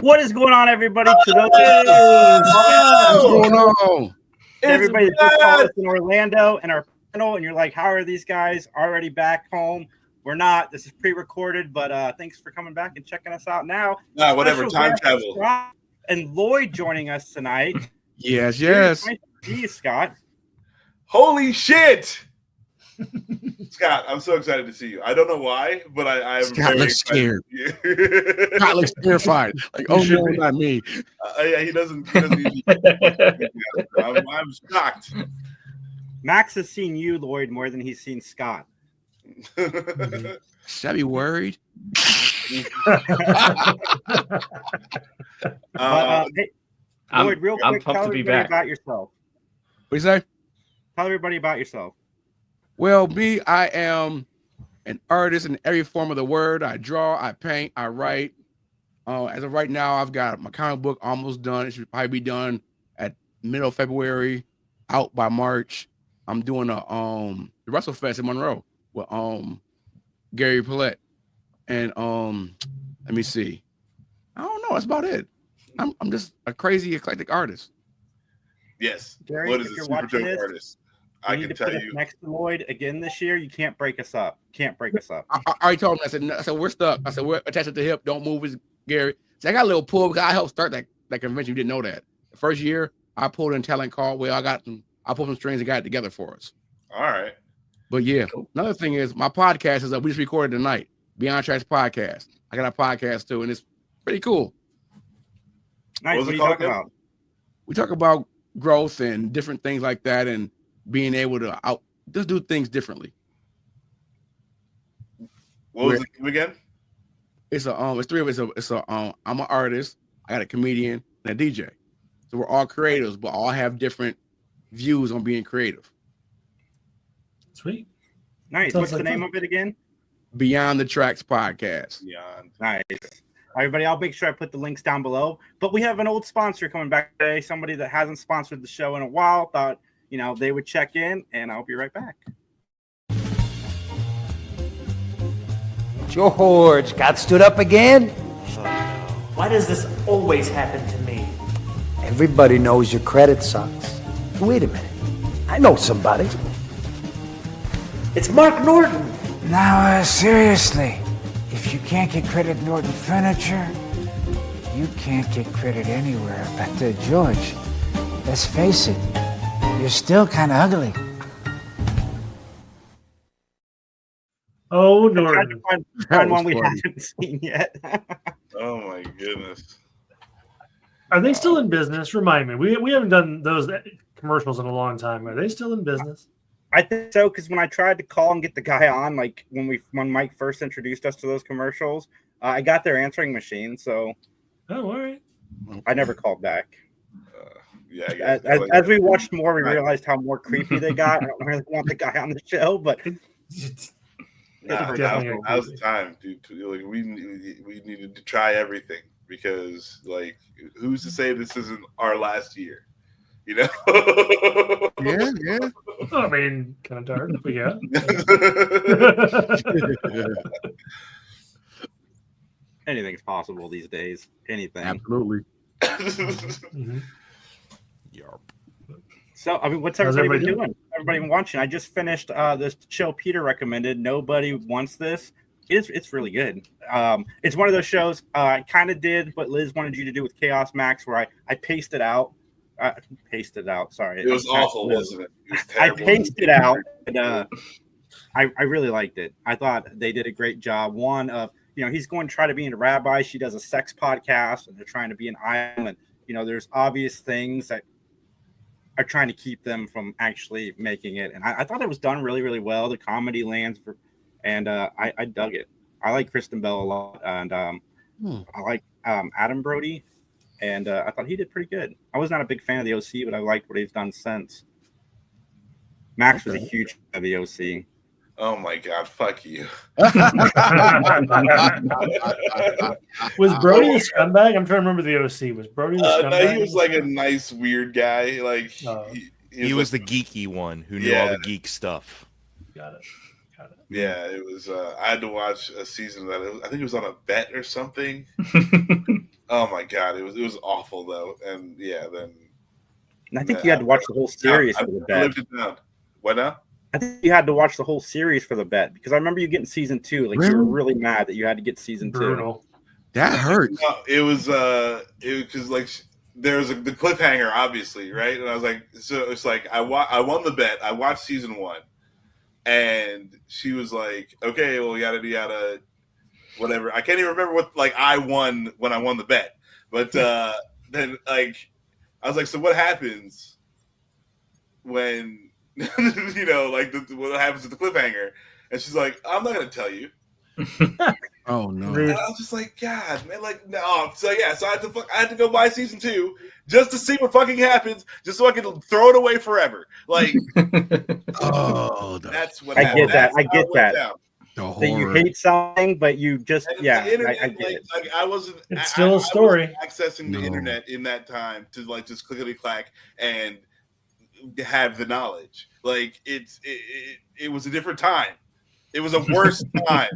What is going on, everybody? To those What's going on? everybody that just saw us in Orlando and our panel, and you're like, how are these guys already back home? We're not. This is pre-recorded, but thanks for coming back and checking us out now. Whatever, time travel. Scott and Lloyd joining us tonight. Yes. Nice to see you, Scott. Holy shit! Scott, I'm so excited to see you. I don't know why, but I'm Scott looks scared. Scott looks terrified. Like, oh no, not me. Yeah, he doesn't I'm shocked. Max has seen you, Lloyd, more than he's seen Scott. Should I be worried? Hey, Lloyd, real quick, tell everybody about yourself. What you say? Tell everybody about yourself. Well, I am an artist in every form of the word. I draw, I paint, I write. As of right now, I've got my comic book almost done. It should probably be done at middle of February, out by March. I'm doing the WrestleFest in Monroe with Gary Paulette. And let me see. I don't know. That's about it. I'm just a crazy eclectic artist. Yes. Gary, what is if a you're super watching dope this, artist? I can tell you. Next to Lloyd again this year, you can't break us up. I already told him. I said we're stuck. I said we're attached at the hip. Don't move, with Gary. So I got a little pull because I helped start that convention. You didn't know that. The first year, I pulled in talent call. Well, I pulled some strings and got it together for us. All right. But yeah, another thing is my podcast is we just recorded tonight. Beyond Tracks podcast. I got a podcast too, and it's pretty cool. Nice. What are you talking about? We talk about growth and different things like that, and being able to just do things differently. What was the name again? It's three of us. I'm an artist. I got a comedian and a DJ. So we're all creatives, but all have different views on being creative. Sweet. Nice. What's the name of it again? Beyond the Tracks podcast. Nice. Everybody, I'll make sure I put the links down below. But we have an old sponsor coming back today. Somebody that hasn't sponsored the show in a while. Thought, they would check in, and I'll be right back. George got stood up again? Why does this always happen to me? Everybody knows your credit sucks. Wait a minute. I know somebody. It's Mark Norton. Now, seriously, if you can't get credit at Norton Furniture, you can't get credit anywhere. But, George, let's face it, you're still kind of ugly. Oh, Norton. Find one we haven't seen yet. Oh, my goodness. Are they still in business? Remind me. We haven't done those commercials in a long time. Are they still in business? I think so, because when I tried to call and get the guy on, like when Mike first introduced us to those commercials, I got their answering machine, so all right. I never called back. As we watched more, we realized how more creepy they got. I don't really want the guy on the show, but that was the time, dude. Like we needed to try everything because, like, who's to say this isn't our last year? Yeah. I mean, kind of dark, but yeah. Anything's possible these days. Anything. Absolutely. Mm-hmm. So, I mean, what's everybody been doing? Everybody been watching? I just finished this show Peter recommended. Nobody Wants This. It's really good. It's one of those shows I kind of did what Liz wanted you to do with Chaos Max, where I paced it out. Sorry, it was awful, wasn't it? It was terrible. I paced it out, and I really liked it. I thought they did a great job. One of he's going to try to be a rabbi. She does a sex podcast, and they're trying to be an island. There's obvious things that are trying to keep them from actually making it. And I thought it was done really, really well. The comedy lands, and I dug it. I like Kristen Bell a lot, and I like Adam Brody. And I thought he did pretty good. I was not a big fan of the OC, but I liked what he's done since. Max was a huge fan of the OC. Oh my God, fuck you. Was Brody the scumbag? I'm trying to remember the OC. Was Brody the scumbag? No, he was like a nice, weird guy. Like he was the geeky one who knew all the geek stuff. Got it. Yeah, it was. I had to watch a season that I think it was on a bet or something. Oh my god, it was awful though, and yeah, then. And I think you had to watch the whole series for the I bet. lived it down. What now? I think you had to watch the whole series for the bet because I remember you getting season 2. Like you were really mad that you had to get season Brutal. 2. That hurts. No, it was because like there was the cliffhanger, obviously, right? And I was like, so it's like I won the bet. I watched season 1, and she was like, okay, well, yada, whatever. I can't even remember what like I won when I won the bet, but then like I was like, so what happens when you know like what happens at the cliffhanger? And she's like, I'm not gonna tell you. Oh no! And I was just like, God, man, like no. So yeah, so I had to go buy season 2 just to see what fucking happens, just so I can throw it away forever. Like, that's what I get that. I get that. That you hate something, but you just and I get it. Like, I wasn't. It's still a story. I wasn't accessing the internet in that time to like just clickety clack and have the knowledge. Like it was a different time. It was a worse time.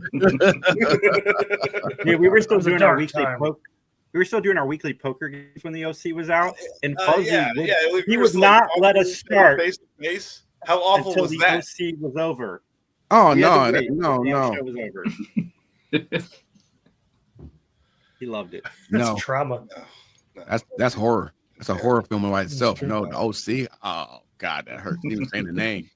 Yeah, we were still doing our weekly time. we were still doing our weekly poker games when the OC was out, and Fuzzy he would not let us start face to face. How awful until was the that? OC was over. Oh We had to no! wait No! until the show was over. He loved it. That's No. trauma. That's horror. That's a horror film by itself. No, the OC. Oh God, that hurts. Even saying the name.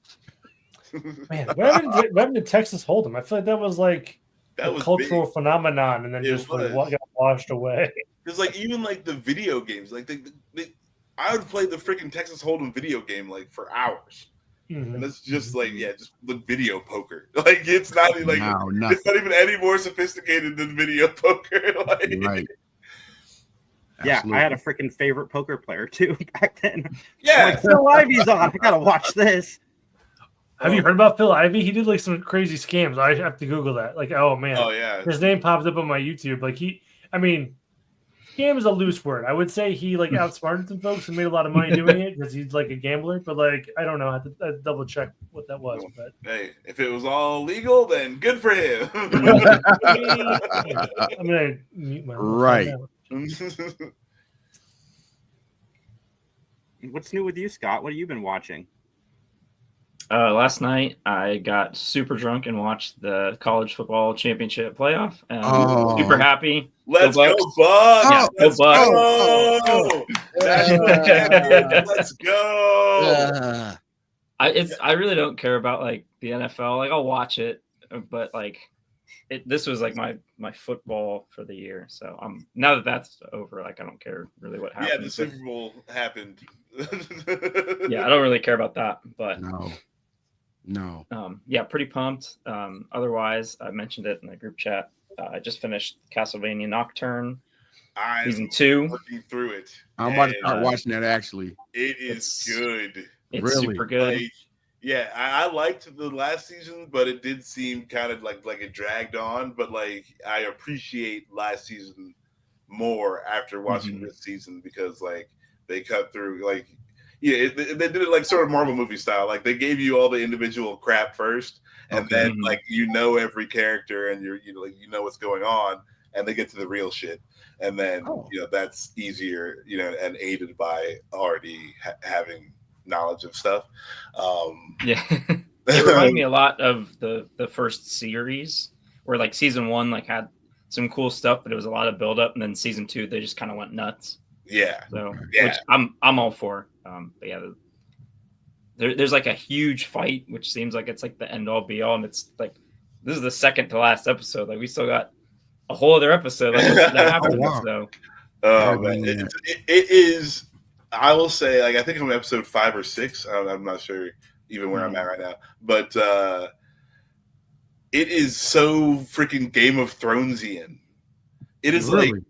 Man, what happened to Texas Hold'em? I feel like that was like That a was cultural big. phenomenon, and then It just was. got washed away. Because like even like the video games, like I would play the freaking Texas Hold'em video game like for hours. Mhm. And it's just like just the video poker. Like it's not like No, it's not even any more sophisticated than video poker. Like, right. Yeah, Absolutely. I had a freaking favorite poker player too back then. yeah, Like Phil Ivy's on. I gotta watch this. Have you heard about Phil Ivey? He did like some crazy scams. I have to Google that. Like, oh man, oh yeah. his name popped up on my YouTube. Like scam is a loose word. I would say he like outsmarted some folks and made a lot of money doing it because he's like a gambler. But like, I don't know. I have to double check what that was. But Hey, if it was all legal, then good for him. I'm gonna mute my Right. What's new with you, Scott? What have you been watching? Last night I got super drunk and watched the college football championship playoff. And super happy. Let's go, Bucks. Bucks! Yeah, go Let's Bucks. go! National champion. Let's go! I really don't care about like the NFL. Like I'll watch it, but like this was like my football for the year. So now that that's over, like I don't care really what happens. Yeah, the Super Bowl happened. Yeah, I don't really care about that. But No. yeah, pretty pumped. Otherwise, I mentioned it in the group chat. I just finished Castlevania Nocturne season 2. Working through it. I'm about to start watching that actually. It is good. It's Really? super good. Like, yeah, I liked the last season, but it did seem kind of like it dragged on. But like, I appreciate last season more after watching this season because like they cut through like. Yeah, they did it like sort of Marvel movie style. Like they gave you all the individual crap first, and then like every character and you know what's going on, and they get to the real shit, and then that's easier, and aided by already having knowledge of stuff. Yeah, it reminded me a lot of the first series, where like season 1 like had some cool stuff, but it was a lot of build up, and then season 2 they just kind of went nuts. Yeah, so yeah. Which I'm all for. But yeah, there's like a huge fight, which seems like it's like the end all be all, and it's like this is the second to last episode. Like we still got a whole other episode like that happened. Wow. So, man, it is. I will say, like I think I'm on episode 5 or 6. I'm not sure even where I'm at right now, but it is so freaking Game of Thronesian. It is Really? like.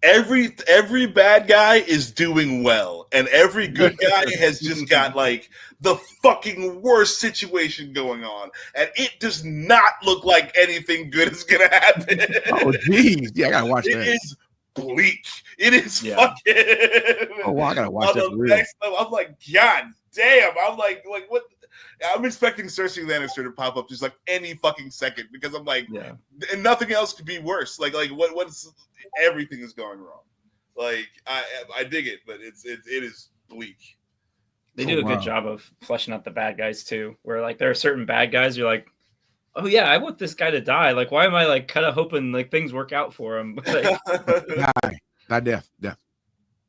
Every bad guy is doing well, and every good guy has just got like the fucking worst situation going on, and it does not look like anything good is gonna happen. Oh geez, yeah, I gotta watch that. It is bleak. It is fucking. Oh, wow, I gotta watch that. On For the real. next level, I'm like, God damn! I'm like what? I'm expecting Cersei Lannister to pop up just like any fucking second because I'm like, and nothing else could be worse. Like what's everything is going wrong. Like I dig it, but it is bleak. They do a good job of fleshing out the bad guys too. Where like there are certain bad guys, you're like, oh yeah, I want this guy to die. Like, why am I like kind of hoping like things work out for him? Like, not death.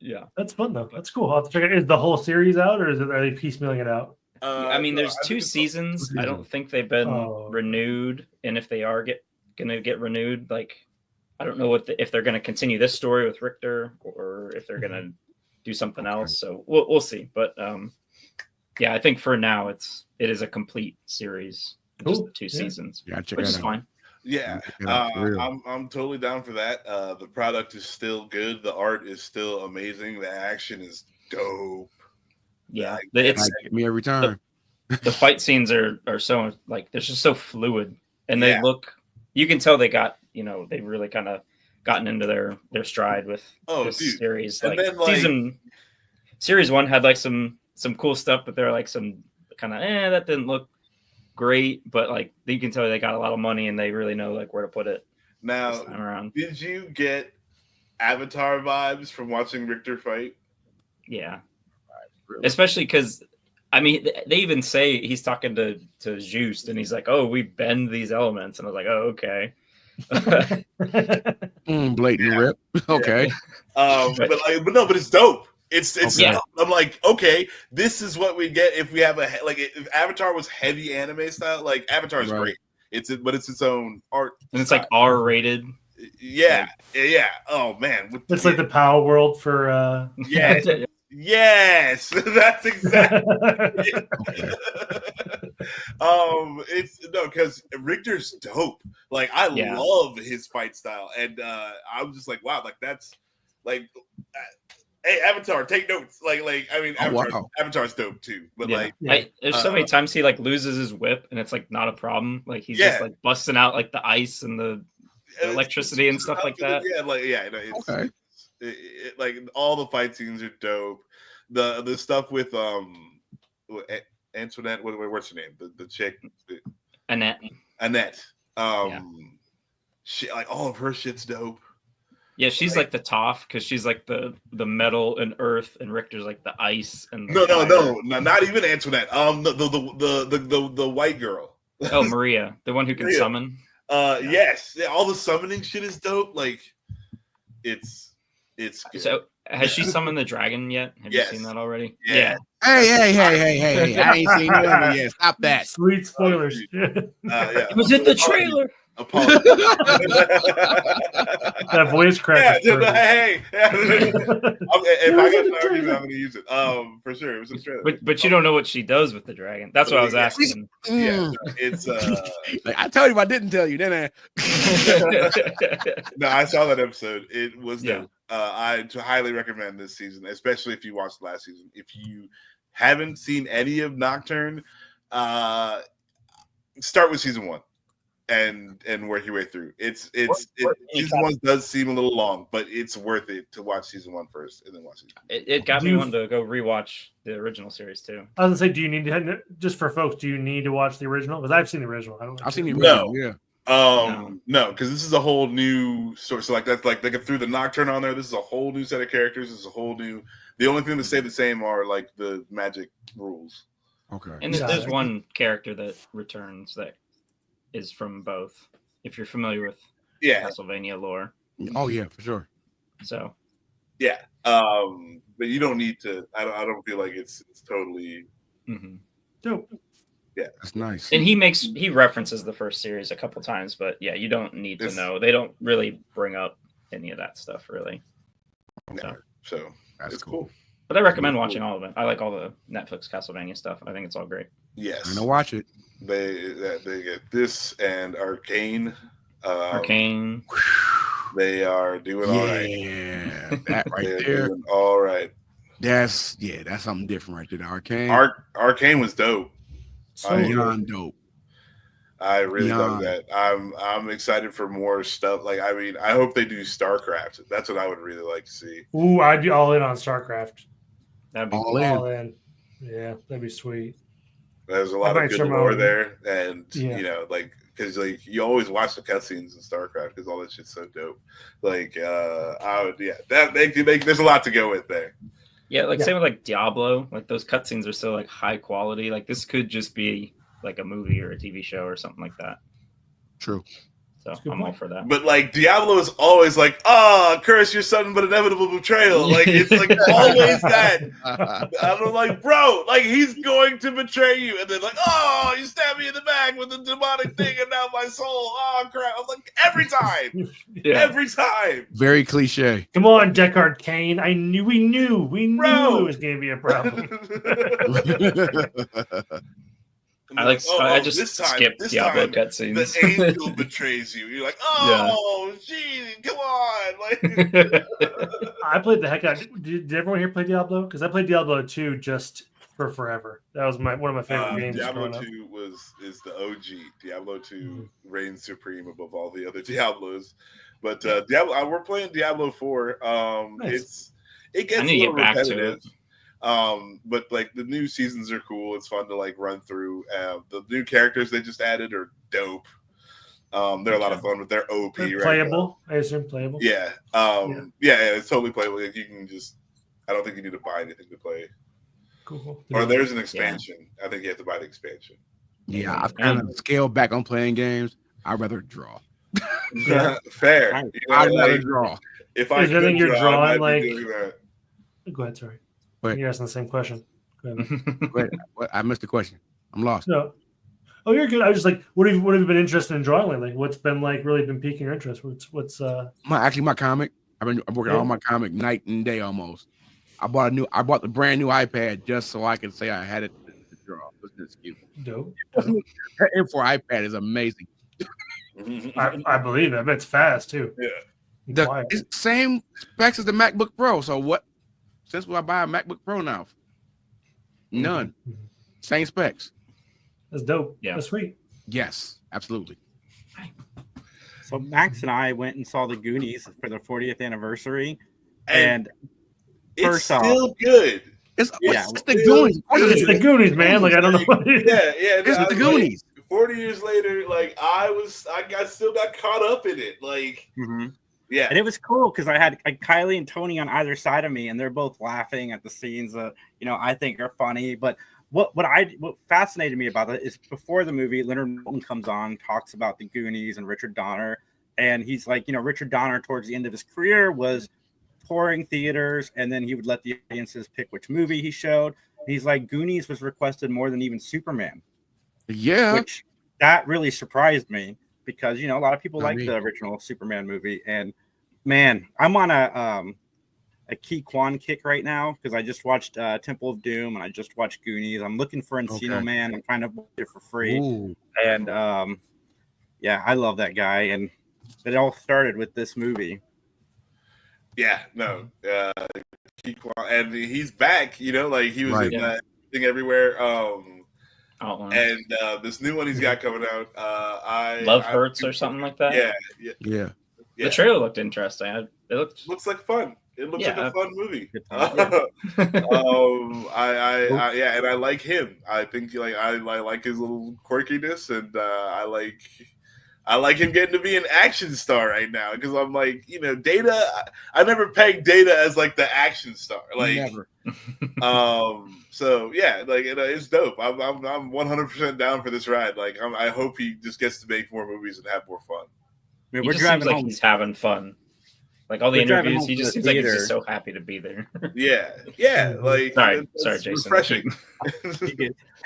Yeah, that's fun though. That's cool. I'll have to check it. Is the whole series out, or are they piecemealing it out? I mean, there's 2 seasons. I don't think they've been renewed, and if they are gonna get renewed, like I don't know if they're gonna continue this story with Richter or if they're gonna do something else. So we'll see. But yeah, I think for now it is a complete series, just 2 seasons, which is fine. Yeah, I'm totally down for that. The product is still good. The art is still amazing. The action is dope. Yeah, it's me every time. The fight scenes are so like they're just so fluid, and they look. You can tell they got they really kind of gotten into their stride with this series. Like, series 1 had like some cool stuff, but they're like some kind of that didn't look great, but like you can tell they got a lot of money and they really know like where to put it. Now, did you get Avatar vibes from watching Richter fight? Yeah, really? Especially because I mean they even say he's talking to Juiced and he's like, "Oh, we bend these elements," and I was like, "Oh, okay." Blatant rip. Okay. But it's dope. It's I'm like, okay, this is what we get if we have if Avatar was heavy anime style, like Avatar is great. But it's its own art. And it's like R-rated. Yeah. Oh man. It's like the Power World for Yes, that's exactly it's because Richter's dope. Like I love his fight style, and I'm just like, wow, like that's like hey, Avatar, take notes. Like I mean, Avatar's dope too. But there's so many times he like loses his whip, and it's like not a problem. Like he's just like busting out like the ice and the electricity and stuff like that. Okay. Like all the fight scenes are dope. The stuff with Antoinette, what's her name? The chick, Annette. She like all of her shit's dope. Yeah, she's like the Toph because she's like the metal and earth, and Richter's like the ice and no, not even Antoinette. The white girl. Oh, Maria, the one who can summon. Yes, all the summoning shit is dope. Like it's good. So has she summoned the dragon yet? Have you seen that already? Yeah. Hey! I ain't seen none yet. Stop that. Sweet spoilers. It was in the trailer. That voice crack. If I get an argument, I'm going to use it. For sure, it was in the trailer. But you don't know what she does with the dragon. That's what I was asking. Yeah, it's like I told you, I didn't tell you, didn't I? No, I saw that episode. It was dope. I highly recommend this season, especially if you watched last season. If you haven't seen any of Nocturne, start with season 1. And work your way through. Season 1 does seem a little long, but it's worth it to watch season 1 first and then watch season 2. It got me wanting to go rewatch the original series too. I was gonna say, do you need to just for folks? Do you need to watch the original? Because I've seen the original. I've seen the original. No, because this is a whole new story. So like that's like they threw the Nocturne on there. This is a whole new set of characters. This is a whole new. The only thing that stay the same are like the magic rules. Okay. And there's one character that returns that is from both. If you're familiar with Castlevania lore. Oh yeah, for sure. So but you don't need to. I don't feel like it's totally dope. Yeah, that's nice. And he references the first series a couple times, but yeah, you don't need to know. They don't really bring up any of that stuff really. So that's cool. But I recommend watching all of it. I like all the Netflix Castlevania stuff. I think it's all great. Yes, I'm gonna watch it. They get this and Arcane. Arcane. They are doing all right. Yeah, that right there. All right. That's something different right there. Arcane. Arcane was dope. Beyond dope. I really love that. I'm excited for more stuff. Like, I mean, I hope they do StarCraft. That's what I would really like to see. Ooh, I'd be all in on StarCraft. That'd be all in. Yeah, that'd be sweet. There's a lot of good lore there, and you know, like because like you always watch the cutscenes in StarCraft because all that shit's so dope. Like, there's a lot to go with there. Yeah, like same with like Diablo, like those cutscenes are so like high quality. Like this could just be like a movie or a TV show or something like that. True. So I'm all for that. But like Diablo is always like, curse your sudden but inevitable betrayal. Like it's like always that. I'm like, bro, like he's going to betray you, and then like, you stabbed me in the back with the demonic thing, and now my soul. Oh crap! I'm like every time, every time. Very cliche. Come on, Deckard Cain. We knew it was going to be a problem. I just skipped Diablo cutscenes. The angel betrays you. You're like, geez, come on! Like, I played the heck out. Did everyone here play Diablo? Because I played Diablo 2 just for forever. That was one of my favorite games. Diablo 2 is the OG. Diablo 2 reigns supreme above all the other Diablos. But Diablo, we're playing Diablo 4. Nice. It gets a little repetitive. But like the new seasons are cool. It's fun to like run through. The new characters they just added are dope. They're a lot of fun, but they're OP. They're playable. I assume playable. Yeah. It's totally playable. Like, you can just. I don't think you need to buy anything to play. Cool. Or there's an expansion. Yeah. I think you have to buy the expansion. Yeah, I've kind of scaled back on playing games. I'd rather draw. Fair. I'd rather draw. If I could you're draw, drawing like. Doing that. Go ahead. Sorry. Wait. You're asking the same question. Wait, I missed the question. I'm lost. No. Oh, you're good. I was just like, what have you been interested in drawing lately? What's been like really been piquing your interest? What's my comic. I'm working on my comic night and day almost. I bought the brand new iPad just so I can say I had it to draw. It's cute. Dope. And for iPad is amazing. I believe it. I bet it's fast too. Yeah. It's same specs as the MacBook Pro. So what? Since will I buy a MacBook Pro now? None. Same specs. That's dope. Yeah. That's sweet. Yes, absolutely. So Max and I went and saw the Goonies for their 40th anniversary, and it's still good. It's the Goonies. It's the Goonies, man. Like I don't know what it is. It's the Goonies. 40 years later, like I still got caught up in it. Like. Yeah, and it was cool because I had Kylie and Tony on either side of me, and they're both laughing at the scenes that I think are funny. But what fascinated me about it is before the movie, Leonard Norton comes on, talks about the Goonies and Richard Donner, and he's like, Richard Donner towards the end of his career was touring theaters, and then he would let the audiences pick which movie he showed. He's like, Goonies was requested more than even Superman. Yeah, which that really surprised me. Because a lot of people like the original Superman movie, and man, I'm on a Ki Kwan kick right now because I just watched Temple of Doom and I just watched Goonies. I'm looking for Encino Man. I'm trying to buy it for free, and I love that guy, and it all started with this movie. Yeah, no, Ki Kwan, and he's back. Like he was in that thing everywhere. And this new one he's got coming out, Love Hurts or something like that. Yeah. The trailer looked interesting. Looks like fun. It looks like a fun movie. And I like him. I think I like his little quirkiness, and I like him getting to be an action star right now because I'm like, Data. I never pegged Data as like the action star. Like never. So yeah, like it's dope. I'm 100% down for this ride. Like I hope he just gets to make more movies and have more fun. I mean, he just seems like he's having fun. Like all the interviews, he just seems like he's just so happy to be there. Yeah. Like sorry, Jason. Refreshing.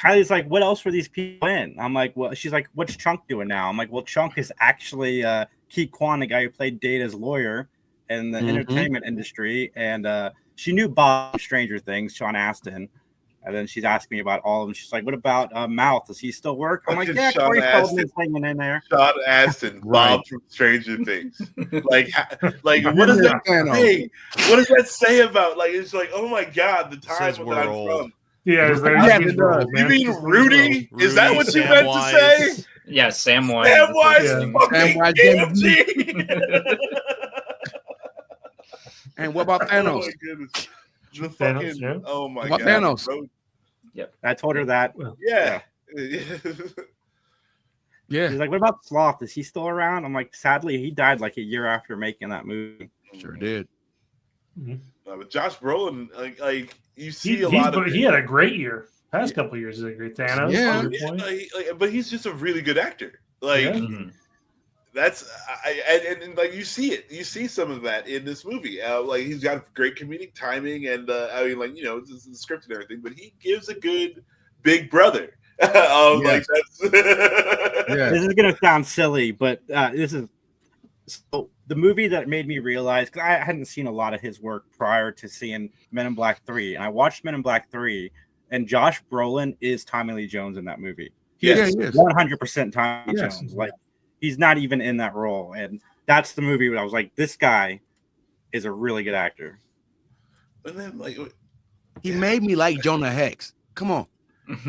Kylie's like, what else were these people in? I'm like, well, she's like, what's Chunk doing now? I'm like, well, Chunk is actually Ki Kwan, the guy who played Data's lawyer in the entertainment industry, and she knew Bob from Stranger Things, Sean Astin. And then she's asking me about all of them. She's like, what about Mouth? Does he still work? I'm like, yeah, Corey Feldman's hanging in there. Sean Astin, Bob from Stranger Things. Like what does that say? What does that say about, like, it's like, oh my God, the time that I'm from. Yeah, you mean Rudy? Is that what you meant to say? Yeah, Samwise. Samwise. And what about Thanos? Oh my goodness. The fucking, Thanos, oh my God. Thanos? Yep. I told her that. Yeah. Yeah. He's like, what about Sloth? Is he still around? I'm like, sadly, he died like a year after making that movie. Sure did. But Josh Brolin, like you see a lot of. He had a great year. Past couple of years is a great Thanos. Yeah. But he's just a really good actor. Like that's and like you see it. You see some of that in this movie. Like he's got great comedic timing, and I mean, like it's the script and everything. But he gives a good big brother. Like that's. This is gonna sound silly, but this is so the movie that made me realize, because I hadn't seen a lot of his work prior to seeing Men in Black 3, and I watched Men in Black 3, and Josh Brolin is Tommy Lee Jones in that movie. He is 100% Tommy Jones. Like he's not even in that role, and that's the movie where I was like, this guy is a really good actor. And then like he made me like Jonah Hex. Come on.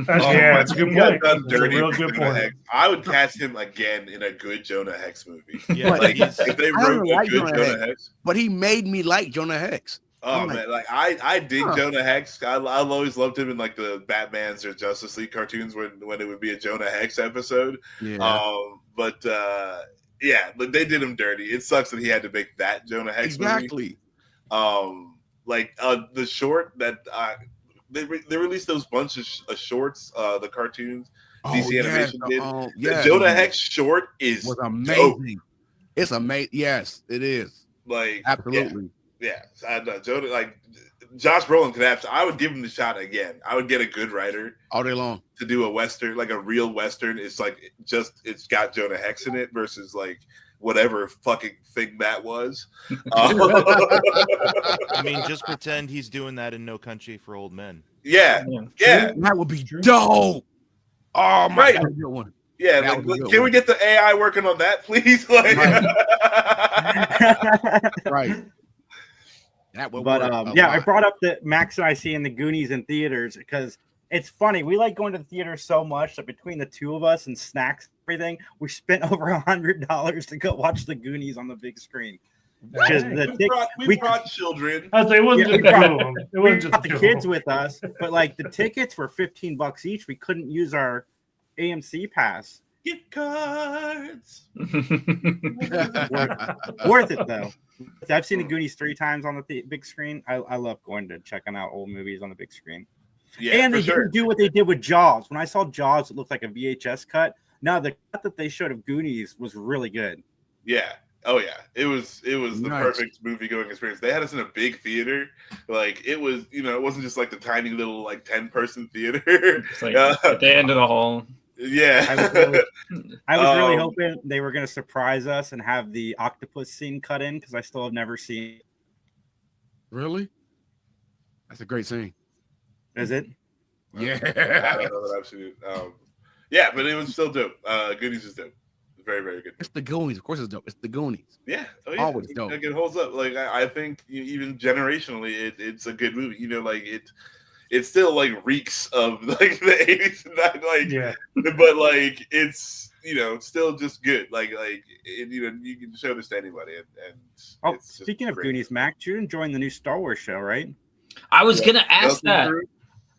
That's a good point. That's a real good point. Hex. I would cast him again in a good Jonah Hex movie. Yeah, like if they wrote a good Jonah Hex. But he made me like Jonah Hex. Oh man, like I dig Jonah Hex. I've always loved him in like the Batman's or Justice League cartoons when it would be a Jonah Hex episode. Yeah. But they did him dirty. It sucks that he had to make that Jonah Hex movie. Like the short that they released those bunch of shorts, the cartoons, DC Animation did. Jonah Hex short was amazing. Dope. It's amazing. Yes, it is. Like absolutely. Yeah, I know. Jonah, like Josh Brolin could have. I would give him the shot again. I would get a good writer all day long to do a western, like a real western. It's like it's got Jonah Hex in it versus like whatever fucking thing that was. I mean, just pretend he's doing that in No Country for Old Men. Yeah. That would be dope. Oh my God, good one. Yeah, like, can we get the AI working on that, please? Like, right. That would but work I brought up that Max and I see in the Goonies in theaters because it's funny. We like going to the theater so much that between the two of us and snacks, and everything, we spent over $100 to go watch the Goonies on the big screen. We brought children. I was like, it wasn't just the two of them. It wasn't just the kids with us, but like the tickets were $15 each. We couldn't use our AMC pass. Gift cards. Worth it though. I've seen the Goonies 3 times on the big screen. I love going to checking out old movies on the big screen. Yeah, and they didn't do what they did with Jaws. When I saw Jaws, it looked like a VHS cut. No, the cut that they showed of Goonies was really good. Yeah. Oh yeah. It was the perfect movie going experience. They had us in a big theater. Like it was, it wasn't just like the tiny little like 10-person theater. It's like at the end of the hall. Yeah. I was really hoping they were going to surprise us and have the octopus scene cut in because I still have never seen it. Really? That's a great scene. Is it? Yeah. I don't know that I've seen it. Yeah, but it was still dope. Goonies is dope. Very, very good. It's the Goonies. Of course it's dope. It's the Goonies. Yeah. Oh, yeah. Always dope. Like, it holds up. Like I think even generationally, it's a good movie. Like it still like reeks of like the 80s and that, like but like it's still just good. Like you can show this to anybody and speaking of Goonies, Mac, you're enjoying the new Star Wars show, right? I was gonna ask that.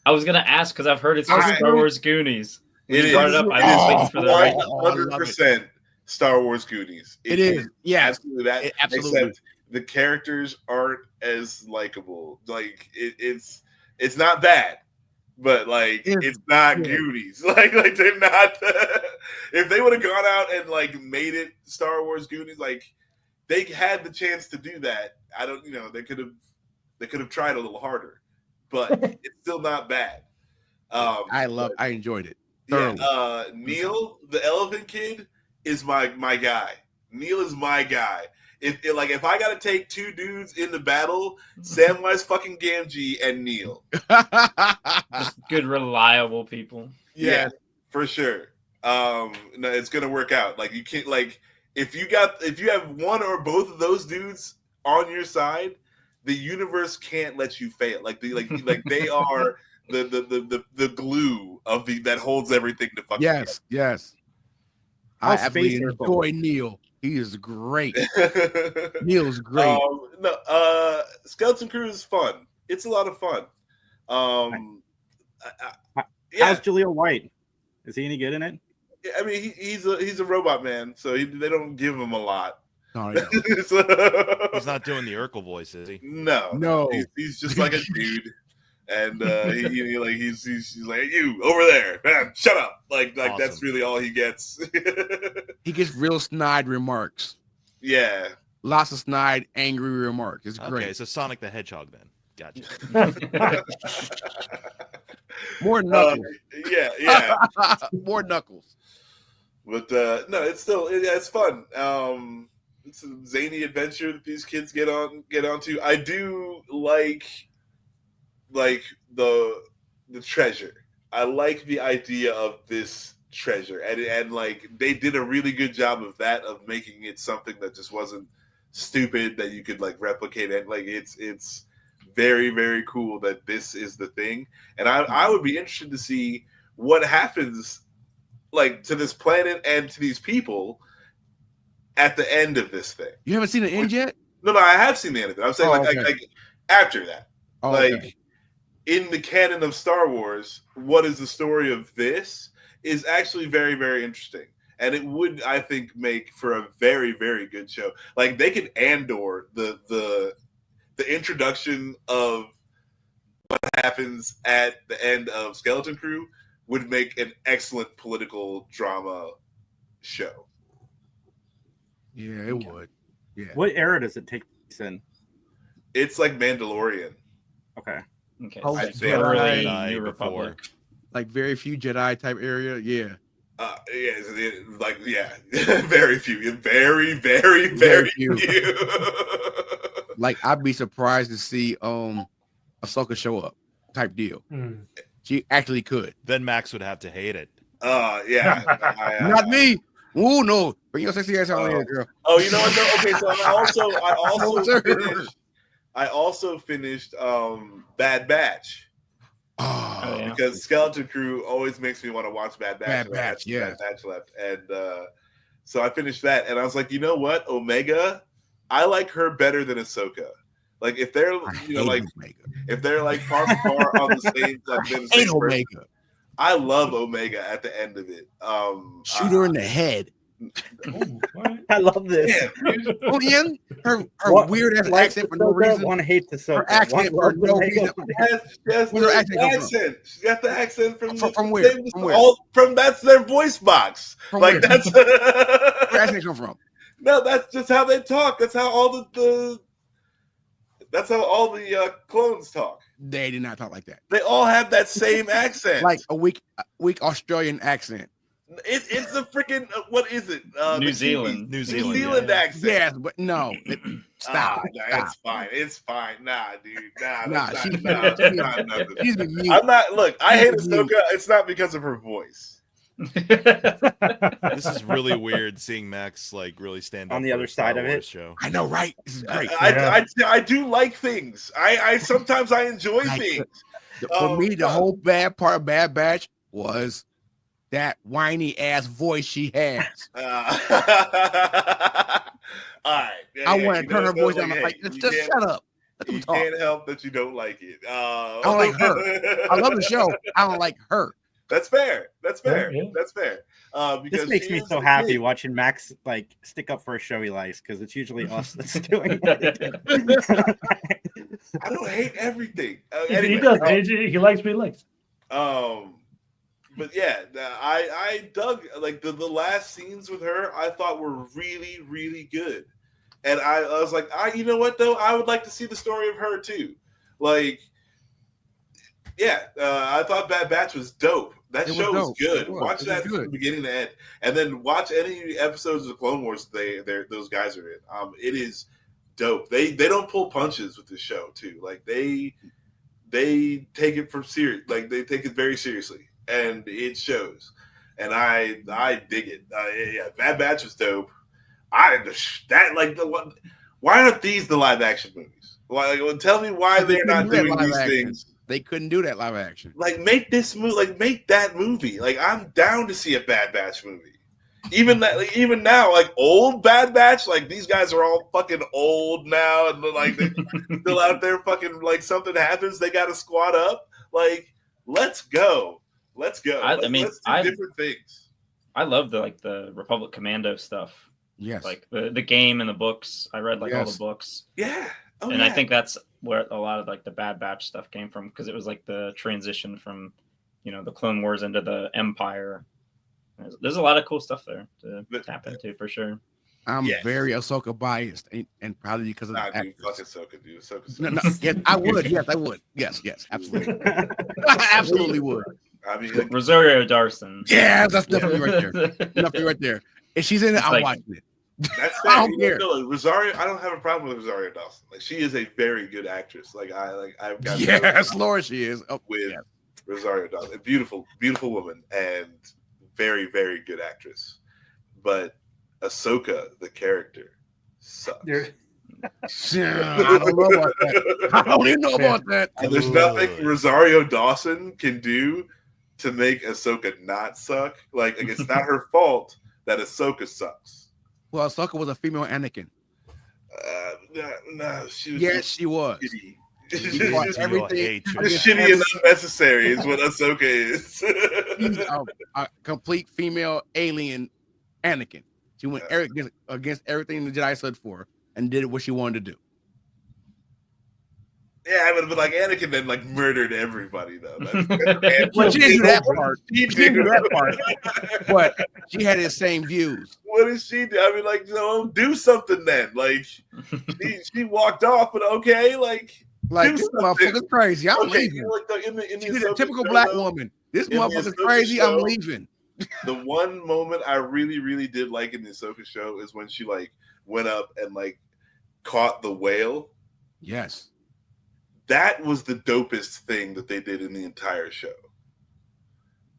I was gonna ask because I've heard it's Star Wars Goonies. It brought it up. I was waiting for the 100% Star Wars Goonies. It is. Yeah, absolutely that. Absolutely. Except the characters aren't as likable. Like it's not bad, but like it's not Goonies. Like they're not. If they would have gone out and like made it Star Wars Goonies, like they had the chance to do that. I don't. They could have tried a little harder, but it's still not bad. I enjoyed it. Yeah, Neil, the elephant kid, is my guy. Neil is my guy. If I gotta take two dudes in the battle, Samwise fucking Gamgee and Neil. Just good, reliable people. Yeah, for sure. No, it's gonna work out. Like you can't if you have one or both of those dudes on your side, the universe can't let you fail. Like they are the glue of that holds everything to fucking together. Yes. I absolutely enjoy Neil. He is great. Neil's great. Skeleton Crew is fun. It's a lot of fun. How's Jaleel White? Is he any good in it? I mean, he's a robot man, so they don't give him a lot. No, yeah. He's not doing the Urkel voice, is he? No. He's just like a dude, and he's like, you over there, man, shut up. Like Awesome. That's really all he gets. He gets real snide remarks. Yeah. Lots of snide, angry remarks. It's great. Okay, so Sonic the Hedgehog then. Gotcha. More knuckles. Yeah. More knuckles. But no, it's fun. It's a zany adventure that these kids get onto. I do like the treasure. I like the idea of this treasure, and like they did a really good job of that, of making it something that just wasn't stupid, that you could like replicate it. Like it's very, very cool that this is the thing, and I would be interested to see what happens like to this planet and to these people at the end of this thing. You haven't seen the end yet? No, I have seen the end of it. I'm saying like after that. Okay. In the canon of Star Wars, what is the story of this is actually very, very interesting. And it would, I think, make for a very, very good show. Like they could Andor the introduction of what happens at the end of Skeleton Crew would make an excellent political drama show. Yeah, it would. Yeah. What era does it take place in? It's like Mandalorian. Okay. Okay. Oh, so it's early Jedi New before. Republic. Like very few Jedi type area. Yeah. Very few. Very, very, very few. Like I'd be surprised to see Ahsoka show up type deal. She actually could. Then Max would have to hate it. Yeah. Not me. Oh no. Bring your sexy ass out here, girl. Oh, you know what? No, okay, so I also finished Bad Batch. Oh, yeah. Because Skeleton Crew always makes me want to watch Bad Batch. Bad Batch, yeah. Bad Batch left. And so I finished that, and I was like, you know what? Omega, I like her better than Ahsoka. Like if they're if they're like par for par on the same Omega. I love Omega at the end of it. Shoot her in the head. I love this. Oh yeah, her weird ass accent for no reason. One hates the Her accent for no reason. Yes, Where's her accent? She got the accent from where? That's their voice box. From like where? that's Where her accent come from? No, that's just how they talk. That's how all the clones talk. They did not talk like that. They all have that same accent. Like a weak Australian accent. It's a freaking what is it? New Zealand accent. Yes, but no. Stop. It's fine. It's fine. Nah, dude. Nah. She's been mute. I'm not. Look, I hate Ahsoka. It's not because of her voice. This is really weird seeing Max like really stand on up the for other a Star side of Wars it. show. I know, right? This is great. I do like things. I sometimes I enjoy things. For me, the whole bad part of Bad Batch was that whiny ass voice she has. All right. I want to turn her voice down. Like, just shut up. Let them You talk. can't help that you don't like it. I don't like her. I love the show. I don't like her. That's fair. Yeah. That's fair. Because This makes me so happy watching Max like stick up for a show he likes, because it's usually us that's doing it. I don't hate everything. He does. He likes what he likes. But yeah, I dug like the last scenes with her. I thought were really, really good, and I was like, you know what though, I would like to see the story of her too. Like, yeah, I thought Bad Batch was dope. That show was good. Watch that from beginning to end, and then watch any episodes of Clone Wars those guys are in. It is dope. They don't pull punches with this show too. Like they take it they take it very seriously, and it shows. And I dig it. Yeah, Bad Batch was dope. Why aren't these the live action movies? Tell me why they're not doing these things. They couldn't do that live action. Like make this movie, like make that movie. Like I'm down to see a Bad Batch movie. Even now, like old Bad Batch, like these guys are all fucking old now, and like they're still out there fucking like something happens, they got to squat up. Like let's go. Let's go. I Let's mean, do different things. I love the Republic Commando stuff. Yes. Like the game and the books. I read all the books. Yeah. Oh, and yeah. I think that's where a lot of like the Bad Batch stuff came from, because it was like the transition from, the Clone Wars into the Empire. There's a lot of cool stuff there to tap into for sure. I'm very Ahsoka biased, and probably because of the dude, fuck Ahsoka, dude. Ahsoka's no, yes, I would. Yes, I would. Yes, absolutely. I absolutely would. I mean, Rosario Dawson. Yeah, that's definitely right there. Definitely right there. If she's in it, I'm watching it. That's I don't care. Rosario, I don't have a problem with Rosario Dawson. Like, she is a very good actress. I've got yes, Lord, she is. With Rosario Dawson, a beautiful, beautiful woman, and very, very good actress. But Ahsoka, the character, sucks. I don't know about that. I don't even know about that. There's nothing Rosario Dawson can do to make Ahsoka not suck. Like it's not her fault that Ahsoka sucks. Well, Ahsoka was a female Anakin. No, she was. Yes, she was. Everything shitty and unnecessary is what Ahsoka is. She's a complete female alien Anakin. She went against everything the Jedi stood for and did what she wanted to do. Yeah, I would have been like Anakin then murdered everybody though. Well, she didn't do that part. She didn't do that part. But she had his same views. What did she do? I mean, do something then. She walked off, but okay, this motherfucker's crazy. I'm leaving. She's a typical black woman. This motherfucker's crazy. I'm leaving. The one moment I really, really did like in the Ahsoka show is when she went up and caught the whale. Yes. That was the dopest thing that they did in the entire show.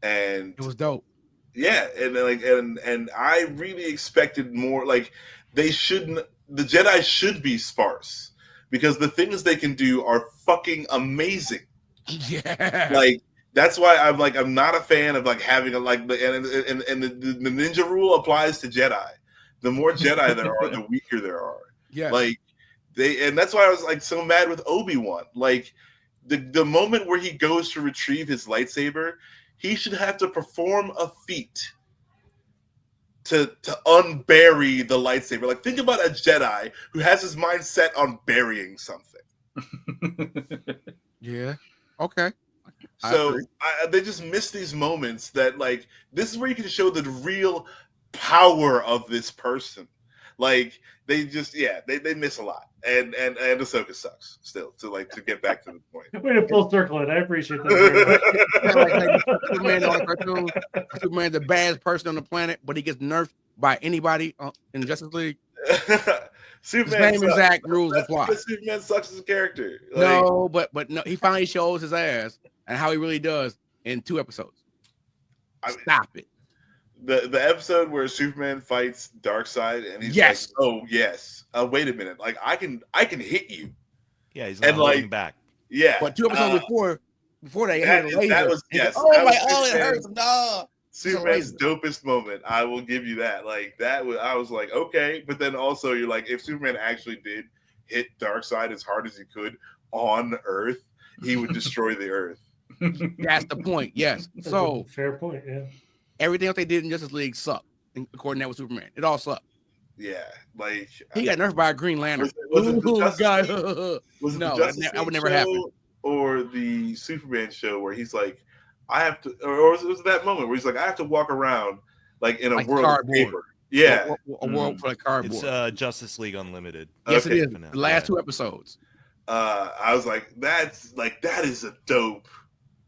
And it was dope. Yeah, and I really expected more. The Jedi should be sparse because the things they can do are fucking amazing. Yeah. That's why I'm not a fan of having the ninja rule applies to Jedi. The more Jedi there are, the weaker there are. Yeah. And that's why I was so mad with Obi-Wan. The moment where he goes to retrieve his lightsaber, he should have to perform a feat to unbury the lightsaber. Think about a Jedi who has his mind set on burying something. Yeah. Okay. So they just miss these moments that this is where you can show the real power of this person. They just they miss a lot, and Ahsoka sucks still to get back to the point. Way to full circle it. I appreciate that. Superman on a cartoon. Superman's the baddest person on the planet, but he gets nerfed by anybody in the Justice League. Superman His name is Zach. Rules apply. Superman sucks as a character. No, but no, he finally shows his ass and how he really does in 2 episodes. Stop it. The episode where Superman fights Darkseid and he's oh yes, wait a minute, I can hit you. Yeah, he's not holding back. Yeah, but 2 episodes before they hit a laser. That was yes. It hurts. No. Superman's dopest moment. I will give you that. I was okay, but then also you're if Superman actually did hit Darkseid as hard as he could on Earth, he would destroy the Earth. That's the point. Yes. So fair point. Yeah. Everything else they did in Justice League sucked, according to that with Superman. It all sucked. Yeah, he got nerfed by a Green Lantern. Was it that would never happen. Or the Superman show where he's I have to, or was it that moment where he's I have to walk around in a world of paper. Yeah, a world full of cardboard. It's Justice League Unlimited. Yes, it is. The last 2 episodes. I was that is a dope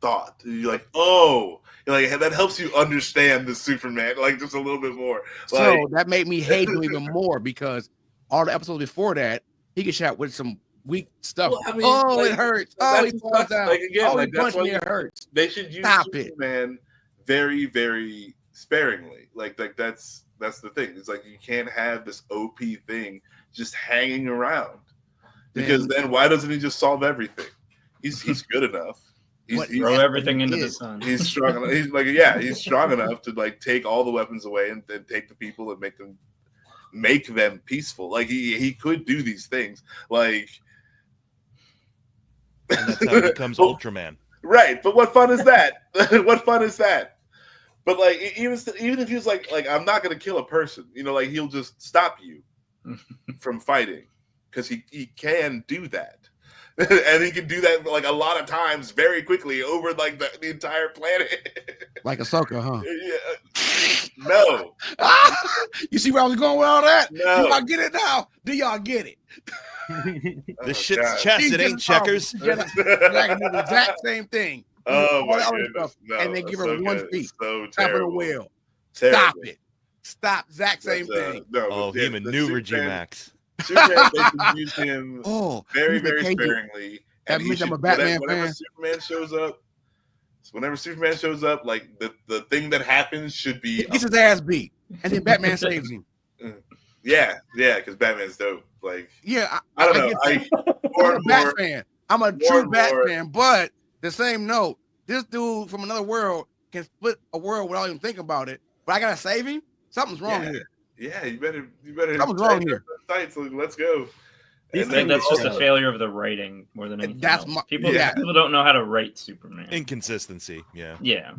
thought. You're oh. That helps you understand the Superman just a little bit more. So that made me hate him even more because all the episodes before that, he gets shot with some weak stuff. Well, it hurts. Oh, he falls down. He punched me. It hurts. They should use Superman very, very sparingly. That's the thing. It's you can't have this OP thing just hanging around because then why doesn't he just solve everything? He's good enough. Throw everything into the sun. He's strong enough. He's strong enough to take all the weapons away and then take the people and make them peaceful. He could do these things. And that's how he becomes Ultraman. Right, but what fun is that? What fun is that? But like, even if he was like I'm not gonna kill a person, like he'll just stop you from fighting because he can do that, and he can do that like a lot of times very quickly over like the entire planet. Like Ahsoka, huh? Yeah. No. You see where I was going with all that? No. Do y'all get it now? Do y'all get it? This shit's chess. It ain't checkers. Dragon do the exact same thing. Oh All my that other goodness. stuff, No, and then give her so one good. feet. So Tap of the terrible. wheel. Terrible. Stop it. Stop. Exact same thing. No, Oh, but he yeah, the maneuvered Superman- G-Max. Superman, they can use him very, he's the very Cajun. sparingly. That And he means I'm a should- Batman whenever fan. Whenever Superman shows up, like the thing that happens should be He gets his ass beat, and then Batman saves him. yeah, because Batman's dope. Like, Yeah, I don't know. get that. More I'm a and Bat more- fan. I'm a more true and Bat more- fan. But the same note, this dude from another world can split a world without even thinking about it. But I gotta save him. Something's wrong here. Yeah, you better. Something's wrong here. Tights, like, let's go. I And think then that's just a also- failure of the writing more than anything That's else. my- People yeah. don't know how to write Superman. Inconsistency. Yeah. Yeah.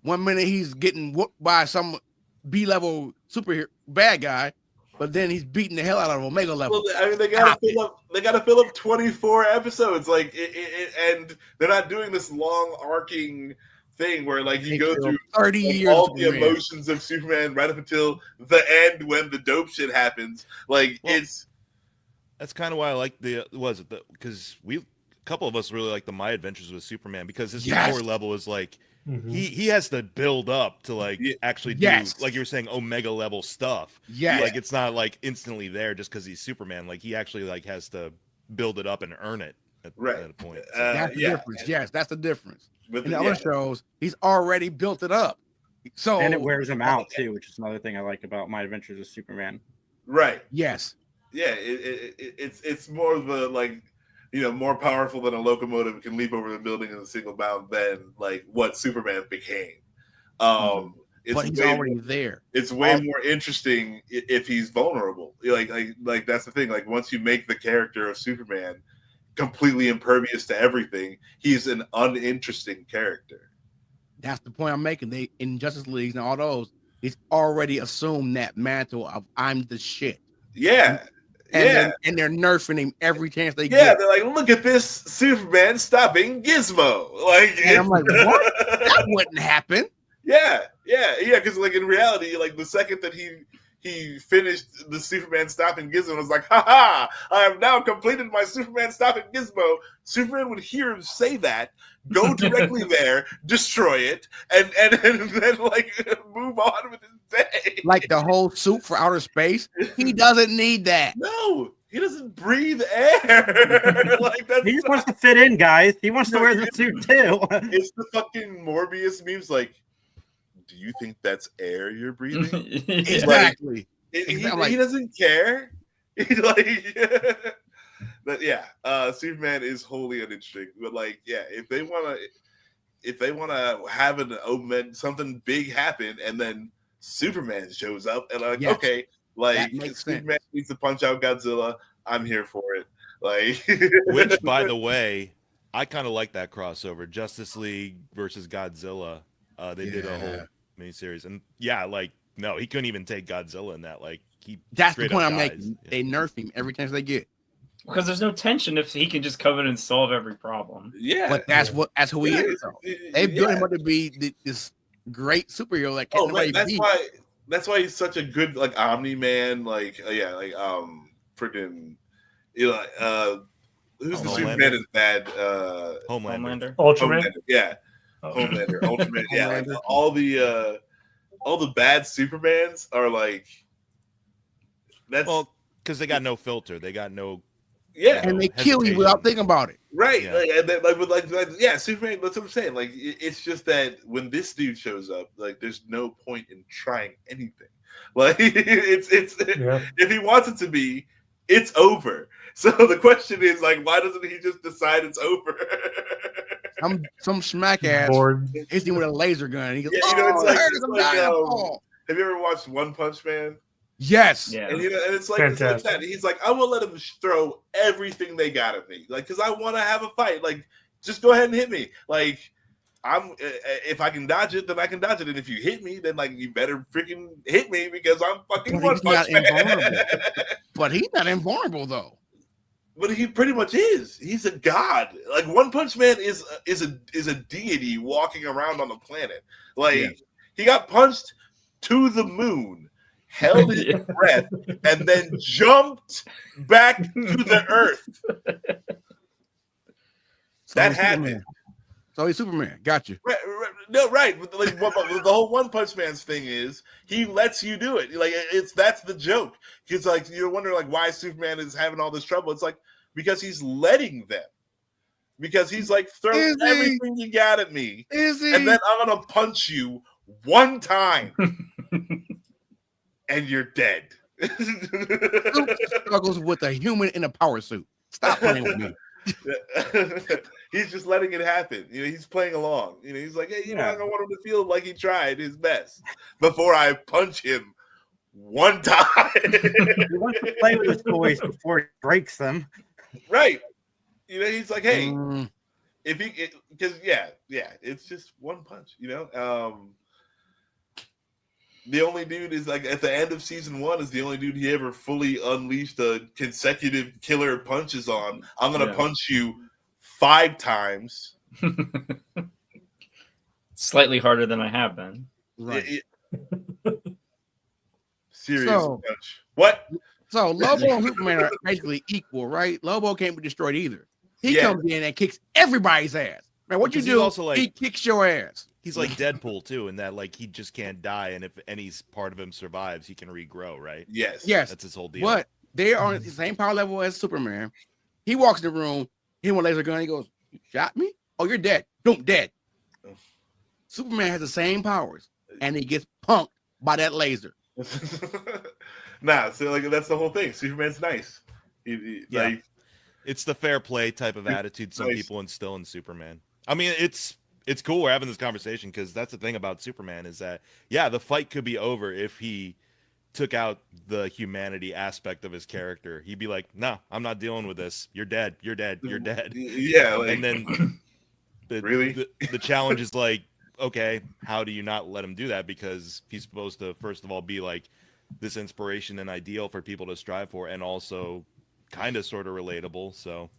1 minute he's getting whooped by some B-level superhero bad guy, but then he's beating the hell out of Omega level. Well, I mean, they gotta fill up 24 episodes, like, and they're not doing this long arcing thing where like you go through 30 like, years all of the Superman. emotions of Superman right up until the end when the dope shit happens. Like That's kind of why I like because a couple of us really like the My Adventures with Superman because his power level is like he has to build up to like actually do like you were saying Omega level stuff. Yeah, like it's not like instantly there just because he's Superman. Like he actually like has to build it up and earn it at a point. So. That's the difference. Yes, that's the difference. With In the other shows, he's already built it up. So and it wears him out too, which is another thing I like about My Adventures with Superman. Right. Yes. Yeah, it's more of a like, more powerful than a locomotive can leap over the building in a single bound than like what Superman became. It's but he's already there. It's way more interesting if he's vulnerable. Like that's the thing. Like once you make the character of Superman completely impervious to everything, he's an uninteresting character. That's the point I'm making. They in Justice Leagues and all those, he's already assumed that mantle of I'm the shit. Yeah. And they're nerfing him every chance they get. Yeah, they're like, look at this Superman stopping Gizmo. Like, and I'm like, what? That wouldn't happen. Yeah, because like in reality, like the second that he finished the Superman stopping Gizmo, was like, ha, I have now completed my Superman stopping Gizmo. Superman would hear him say that, go directly there, destroy it, and then like move on with his day. Like the whole suit for outer space, he doesn't need that. No, he doesn't breathe air. Like that's he just wants to fit in, guys. He wants to wear the suit too. It's the fucking Morbius memes. Like, do you think that's air you're breathing? Exactly. Like, he doesn't care. He like, but yeah, Superman is wholly uninteresting. But like, yeah, if they wanna have something big happen, and then Superman shows up, and like, okay, like Superman needs to punch out Godzilla, I'm here for it. Like, which, by the way, I kind of like that crossover, Justice League versus Godzilla. They did a whole miniseries, and like, no, he couldn't even take Godzilla in that. Like, that's the point I'm making. They nerf him every chance they get. Because there's no tension if he can just come in and solve every problem. Yeah, but that's who he is. They built him up to be this great superhero that can't nobody beat. That's why he's such a good like Omni-Man. Like freaking who's the Superman is bad? Homelander. Ultraman. Yeah. Homelander, Ultraman, yeah, like all the bad Supermans are like that's because they got no filter, they got no and they kill you without thinking about it, right? Yeah, Superman. That's what I'm saying. Like, it's just that when this dude shows up, like, there's no point in trying anything. Like, it's if he wants it to be, it's over. So the question is, like, why doesn't he just decide it's over? Some smack ass hits him with a laser gun. He goes, have you ever watched One Punch Man? Yes. Yeah. And it's like that. He's like, I will let him throw everything they got at me, like, because I want to have a fight. Like, Just go ahead and hit me. Like, if I can dodge it, then I can dodge it. And if you hit me, then like you better freaking hit me because I'm fucking One Punch Man. But he's not invulnerable though. But he pretty much is. He's a god. Like One Punch Man is a deity walking around on the planet. Like he got punched to the moon, held his breath, and then jumped back to the earth. That happened. So he's Superman. Got you. Right. But like, the whole One Punch Man's thing is he lets you do it. Like that's the joke. Because like you're wondering like why Superman is having all this trouble. It's like because he's letting them. Because he's like throw everything you got at me, and then I'm gonna punch you one time, and you're dead. Struggles with a human in a power suit. Stop playing with me. He's just letting it happen. You know, he's playing along. You know, he's like, hey, you know, I want him to feel like he tried his best before I punch him one time. He wants to play with his toys before he breaks them. Right. You know, he's like, hey, if he, because it's just one punch. You know, the only dude is like at the end of season 1 is the only dude he ever fully unleashed a consecutive killer punches on. I'm gonna punch you 5 times. Slightly harder than I have been. Right. Serious punch. What? So Lobo and Superman are basically equal, right? Lobo can't be destroyed either. He comes in and kicks everybody's ass. Man, what you do? Also like, he kicks your ass. He's like Deadpool too, in that like he just can't die, and if any part of him survives, he can regrow, right? Yes. That's his whole deal. But they are on the same power level as Superman. He walks in the room, he with a laser gun, he goes, "You shot me? Oh, you're dead. Boom, dead." Superman has the same powers, and he gets punked by that laser. So like that's the whole thing. Superman's nice. Like, it's the fair play type of attitude some people instill in Superman. I mean, it's cool we're having this conversation because that's the thing about Superman is that the fight could be over if he took out the humanity aspect of his character. He'd be like, "No, I'm not dealing with this. You're dead. You're dead. You're dead." Yeah, like, and then the challenge is like, okay, how do you not let him do that? Because he's supposed to first of all be like this inspiration and ideal for people to strive for, and also kind of sort of relatable. So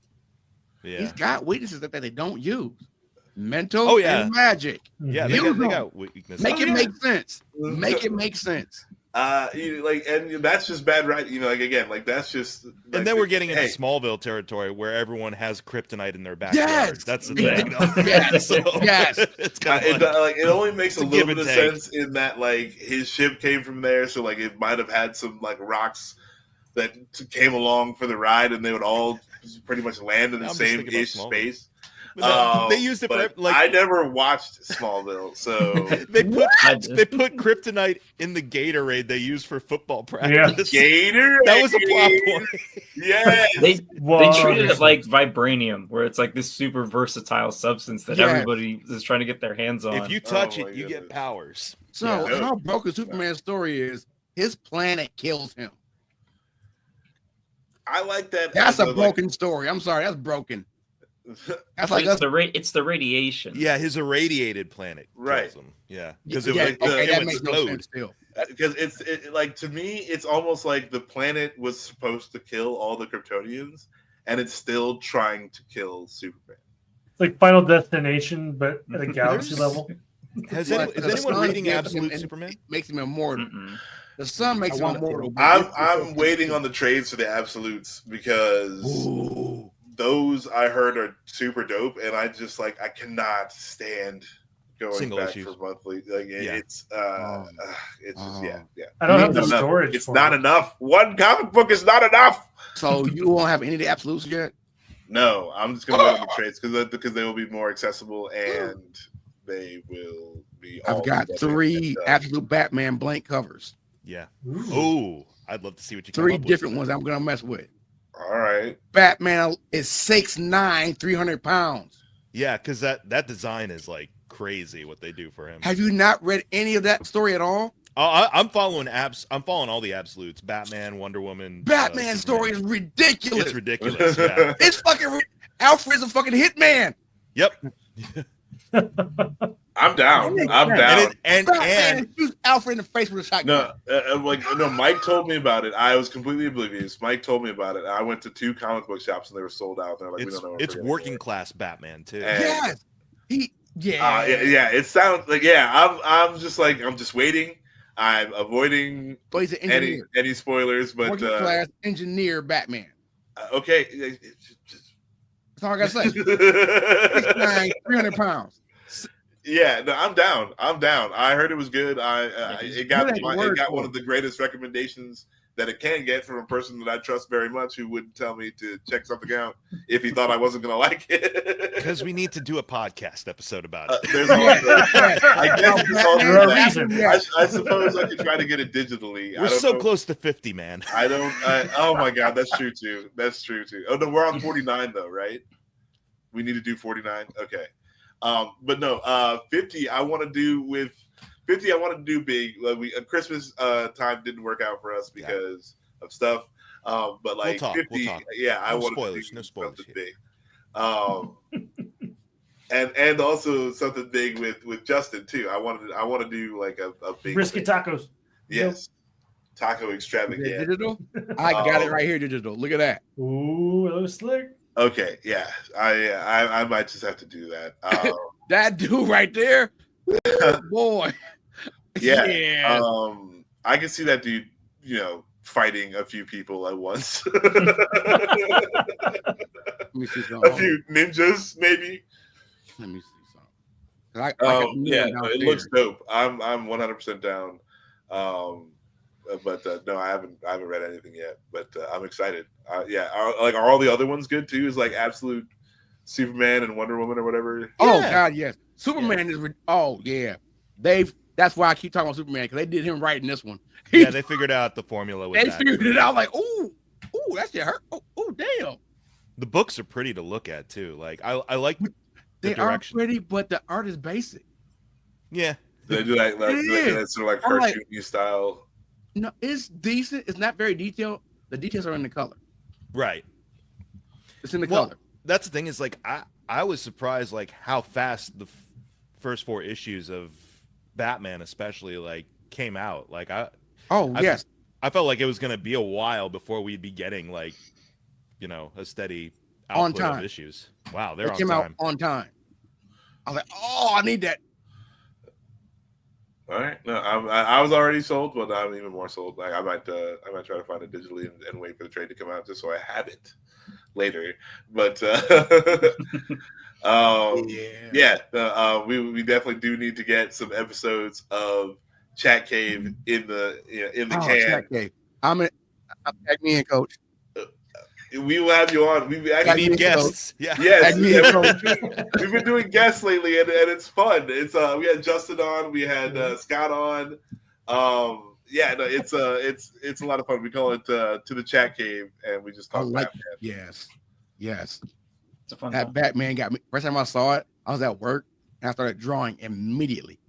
he's got weaknesses that they don't use. Mental and magic. Yeah, they got weaknesses. Make it make sense. Make it make sense. And that's just bad, right? You know, like again, like that's just. Like, and then we're getting into Smallville territory where everyone has kryptonite in their backyard. Yes, that's the thing. Yes, it's kind of like it only makes a little bit of sense in that like his ship came from there, so like it might have had some like rocks that came along for the ride, and they would all pretty much land in the same-ish space. They used it for like I never watched Smallville, so they put kryptonite in the Gatorade they used for football practice. Yeah. Gatorade. That was a plot point. Yes. They treated it like vibranium, where it's like this super versatile substance that everybody is trying to get their hands on. If you touch it, you get powers. So how broken Superman's story is, his planet kills him. I like that. That's a broken story. I'm sorry, that's broken. That's like it's the radiation. Yeah, his irradiated planet kills him. Yeah, because it makes no sense still. Because it's like to me, it's almost like the planet was supposed to kill all the Kryptonians, and it's still trying to kill Superman. It's like Final Destination, but at a galaxy level. Is anyone reading Absolute Superman? Makes him immortal. The sun makes him immortal. I'm waiting on the trades for the Absolutes because those I heard are super dope, and I just like I cannot stand going single back issues for monthly. Like it's just yeah. I don't have the storage. It's not enough. One comic book is not enough. So you won't have any of the Absolutes yet? No, I'm just gonna go to the trades because they will be more accessible and they will be. I've got 3 Absolute Batman blank covers. Yeah. Ooh, I'd love to see what you. 3 different ones I'm gonna mess with. All right. Batman is 6'9", 300 pounds. Yeah, because that design is like crazy what they do for him. Have you not read any of that story at all? I'm following I'm following all the Absolutes. Batman, Wonder Woman. Batman's story is ridiculous. It's ridiculous. Yeah. It's fucking Alfred's a fucking hitman. Yep. I'm down. I'm down. And shoot Alfred in the face with a shotgun. No, Mike told me about it. I was completely oblivious. Mike told me about it. I went to 2 comic book shops and they were sold out. They're like, we don't know. It's working class Batman too. Yes. Yeah. It sounds like I'm just waiting. I'm avoiding any spoilers, but working class engineer Batman. Okay. That's all I gotta say. 6'9", 300 pounds. Yeah, no, I'm down. I heard it was good. It got one of the greatest recommendations that it can get from a person that I trust very much, who wouldn't tell me to check something out if he thought I wasn't going to like it. Because we need to do a podcast episode about it. There's also, I suppose I could try to get it digitally. We're so close to 50, man. Oh my God, that's true too. Oh no, we're on 49 though, right? We need to do 49. Okay. But no, 50. I want to do big. Like Christmas time didn't work out for us because of stuff. But like 50, yeah, I want to do something big. And also something big with Justin too. I want to do like a big brisket tacos. Yes, taco extravaganza. Digital. I got it right here. Digital. Look at that. Ooh, that was slick. Okay, yeah, I might just have to do that. That dude right there, boy. Yeah. I can see that dude, fighting a few people at once. Let me see something. A few ninjas, maybe. Let me see something. It looks dope. I'm 100% down. But no, I haven't read anything yet. But I'm excited. Are all the other ones good too? Is like Absolute Superman and Wonder Woman or whatever? Oh God, yes. Superman is. Oh yeah, That's why I keep talking about Superman, because they did him right in this one. Yeah, they figured out the formula with that. They figured it out like, ooh, that shit hurt. Oh, damn. The books are pretty to look at too. Like I like the direction. Are pretty, but the art is basic. Yeah, they do that sort of like cartoony style. No, it's decent. It's not very detailed. The details are in the color. Right. It's in the color. That's the thing is like I was surprised like how fast the first 4 issues of Batman especially like came out. Like I felt like it was gonna be a while before we'd be getting like a steady output of issues. Wow, they came out on time. I was like, I need that. All right, no, I was already sold, but I'm even more sold. Like I might try to find it digitally and wait for the trade to come out just so I have it later. But we definitely do need to get some episodes of Chat Cave in the can. Chat Cave. Tag me in, Coach. We will have you on. We actually need guests. Yeah. Yes. We've been doing guests lately, and it's fun. It's we had Justin on, we had Scott on. It's a lot of fun. We call it To the Chat Cave, and we just talk Batman. Yes. It's a fun that Batman got me. First time I saw it, I was at work and I started drawing immediately.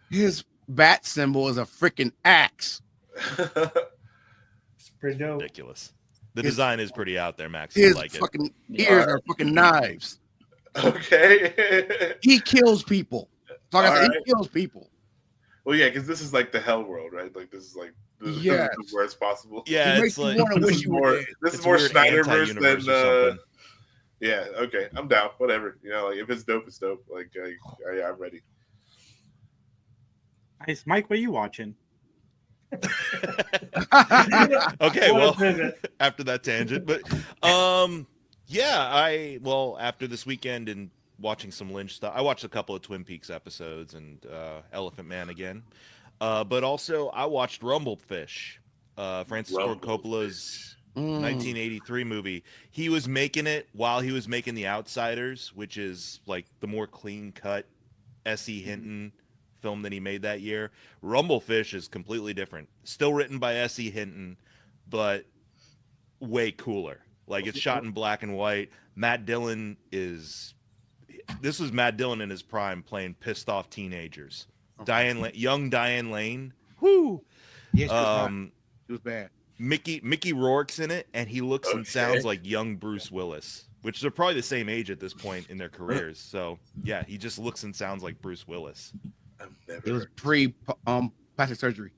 His bat symbol is a freaking axe. It's pretty dope. Ridiculous. The design is pretty out there, Max. His like fucking ears are fucking knives. Okay. He kills people. He kills people. Well, yeah, because this is like the hell world, right? Like this is like the worst possible. Yeah, it's like this is more Snyderverse than. Yeah. Okay. I'm down. Whatever. Like if it's dope, it's dope. Like I'm ready. Nice, Mike. What are you watching? Okay, well, after that tangent, but after this weekend and watching some Lynch stuff, I watched a couple of Twin Peaks episodes and Elephant Man again, but also I watched Rumblefish, Francis Ford Coppola's 1983 movie. He was making it while he was making The Outsiders, which is like the more clean cut S.E. Hinton film that he made that year. Rumblefish is completely different. Still written by S.E. Hinton, but way cooler. Like it's shot in black and white. This was Matt Dillon in his prime playing pissed off teenagers. Young Diane Lane. Whoo! Yes, it was bad. Mickey Rourke's in it, and he looks and sounds like young Bruce Willis, which they're probably the same age at this point in their careers. So yeah, he just looks and sounds like Bruce Willis. It was pre plastic surgery.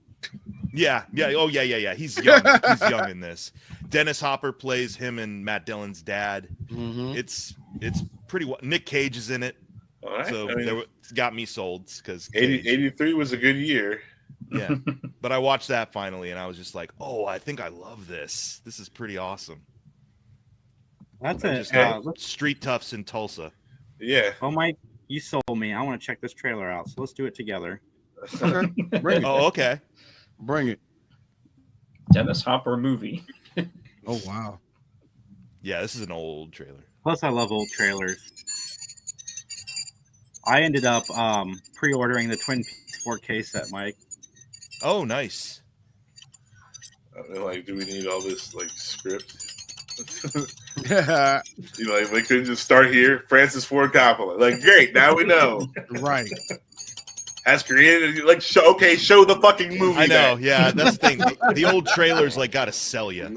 Yeah. Oh yeah. He's young. He's young in this. Dennis Hopper plays him and Matt Dillon's dad. Mm-hmm. It's pretty well. Nick Cage is in it. All right. So it's got me sold because 83 was a good year. Yeah, but I watched that finally, and I was just like, "Oh, I think I love this. This is pretty awesome." That's Street Toughs in Tulsa. Yeah. Oh, Mike, you sold me. I want to check this trailer out. So let's do it together. Okay. Bring it. Oh, okay. Bring it. Dennis Hopper movie. Oh wow. Yeah, this is an old trailer. Plus, I love old trailers. I ended up pre-ordering the Twin Peaks 4K set, Mike. Oh, nice. Like, do we need all this like script? Right. You know, like we couldn't just start here. Francis Ford Coppola. Like, great, now we know. Has created like show the fucking movie. I know, then. yeah, that's the thing. The old trailers like gotta sell you.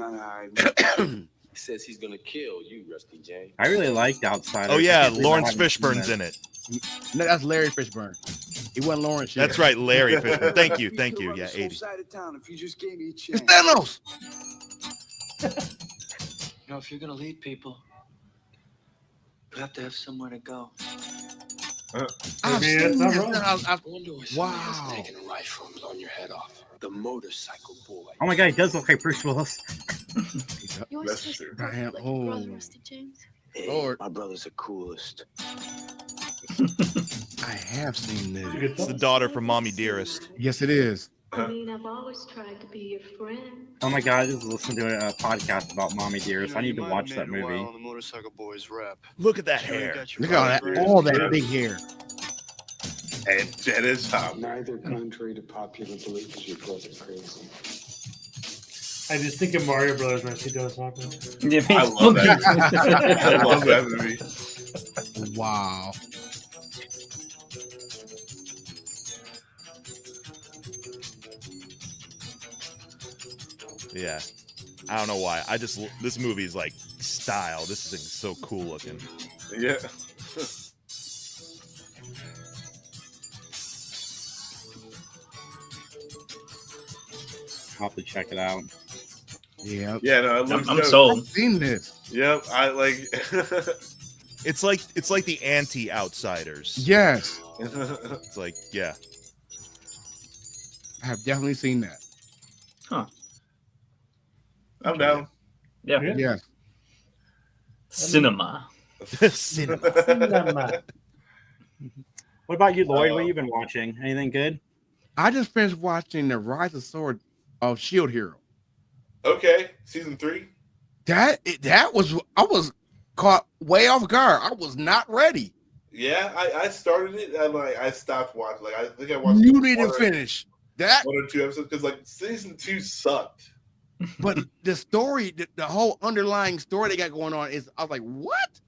He says he's gonna kill you, Rusty J. I really liked Outsiders. Oh yeah, Lawrence Fishburne's in it. No, that's Larry Fishburne. He wasn't Lawrence. That's right, Larry Fishburne. Thank you. Yeah, 80. It's Thanos. You know, if you're gonna lead people, you have to have somewhere to go. I've seen this. Wow. Taking a rifle and blowing your head off. The motorcycle boy. Oh my god, he does look like Bruce Willis. That's true. Lord. My brother's the coolest. I have seen this. It's the daughter from Mommy Dearest. Yes, it is. I mean, I've always tried to be your friend. Oh my god, I just listened to a podcast about Mommy Dearest. I need to watch that movie. The motorcycle boys rap. Look at that hair. Look at all that big hair. And Dennis Hopper. Neither contrary to popular belief is your brother crazy. I just think of Mario Brothers when I see Dennis Hopper. I love that. I love that movie. Wow. Yeah. I don't know why. This movie is like style. This thing is so cool looking. Yeah. I'll have to check it out. Yeah. Yeah, no, it looks I'm dope. sold. I've seen this. Yep, I like. It's like the anti-Outsiders. Yes. It's like, yeah. I have definitely seen that. Huh. I'm down. Yeah. Yes. Cinema. Cinema. What about you, Lloyd? What have you been watching? Anything good? I just finished watching The Rise of Sword of Shield Hero. Okay, season 3. I was caught way off guard. I was not ready. Yeah, I started it and I stopped watching. Like I think I watched. You need to finish that 1 or 2 episodes because like season 2 sucked. But the story, the whole underlying story they got going on is, I was like, what?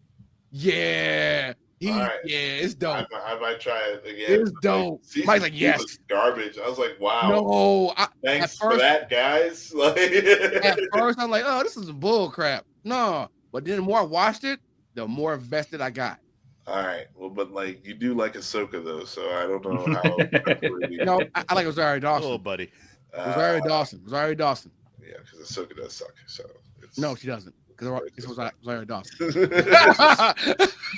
Yeah. Right. Yeah, it's dope. I might try it again. It's dope. Like, Mike's like, yes. was garbage. I was like, wow. No. Thanks for that, guys. Like, at first, I'm like, oh, this is bull crap. No. But then the more I watched it, the more invested I got. all right. Well, but like you do like Ahsoka though, so I don't know how. No, I like Rosario Dawson. Oh, buddy. Rosario Dawson. Yeah, because Ahsoka does suck. So no, she doesn't. Because it's Rosario Dawson.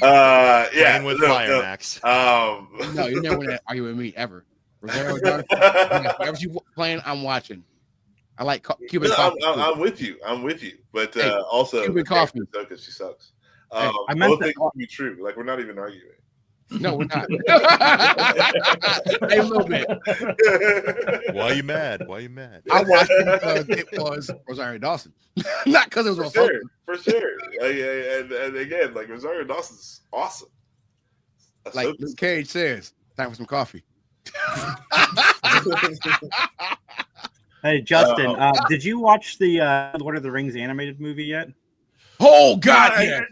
Yeah, Playing with fire, Max. No, you never want to argue with me ever. Rosario Dawson. Whatever you playing, I'm watching. I like Cuban coffee. I'm with you. But also Cuban coffee. Ahsoka, she sucks. I meant both things can be true. Like we're not even arguing. No, we're not. A little bit. Why are you mad? I watched it because it was Rosario Dawson, not because it was Rosario. For sure. And again, like Rosario Dawson's awesome. Like Luke Cage says, time for some coffee. Hey, Justin, did you watch the Lord of the Rings animated movie yet? Oh God!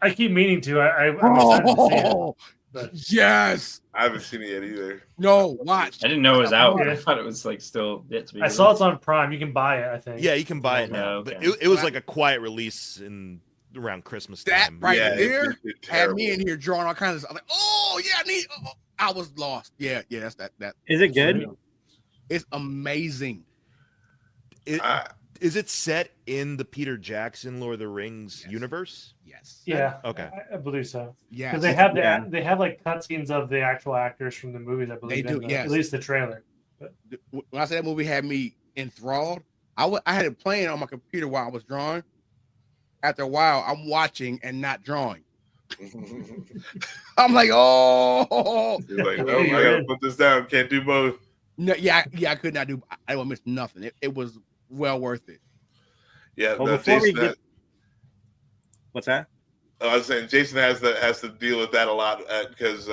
I keep meaning to. I'm excited to see it. But Yes. I haven't seen it yet either. No, watch. I didn't know it was out. I thought it was like still yet to be I saw it's on Prime. You can buy it, I think. Yeah, you can buy it now. Okay. But it was like a quiet release in around Christmas That time. right Yeah, there it's had me in here drawing all kinds of stuff. I'm like, oh yeah, I was lost. Yeah, that's that. Is it good? It's amazing. Is it set in the Peter Jackson Lord of the Rings universe? Yes. Yeah. Okay. I believe so. Yeah. Because they have like cutscenes of the actual actors from the movies. I believe They do, yes. At least the trailer. But When I say that movie had me enthralled, I had it playing on my computer while I was drawing. After a while, I'm watching and not drawing. I'm like, oh. You're like, no, I gotta put this down. Can't do both. No, yeah, I could not do. I don't miss nothing. It was well worth it. Yeah, Well, no, before we Jason. get- What's that? I was saying Jason has to deal with that a lot because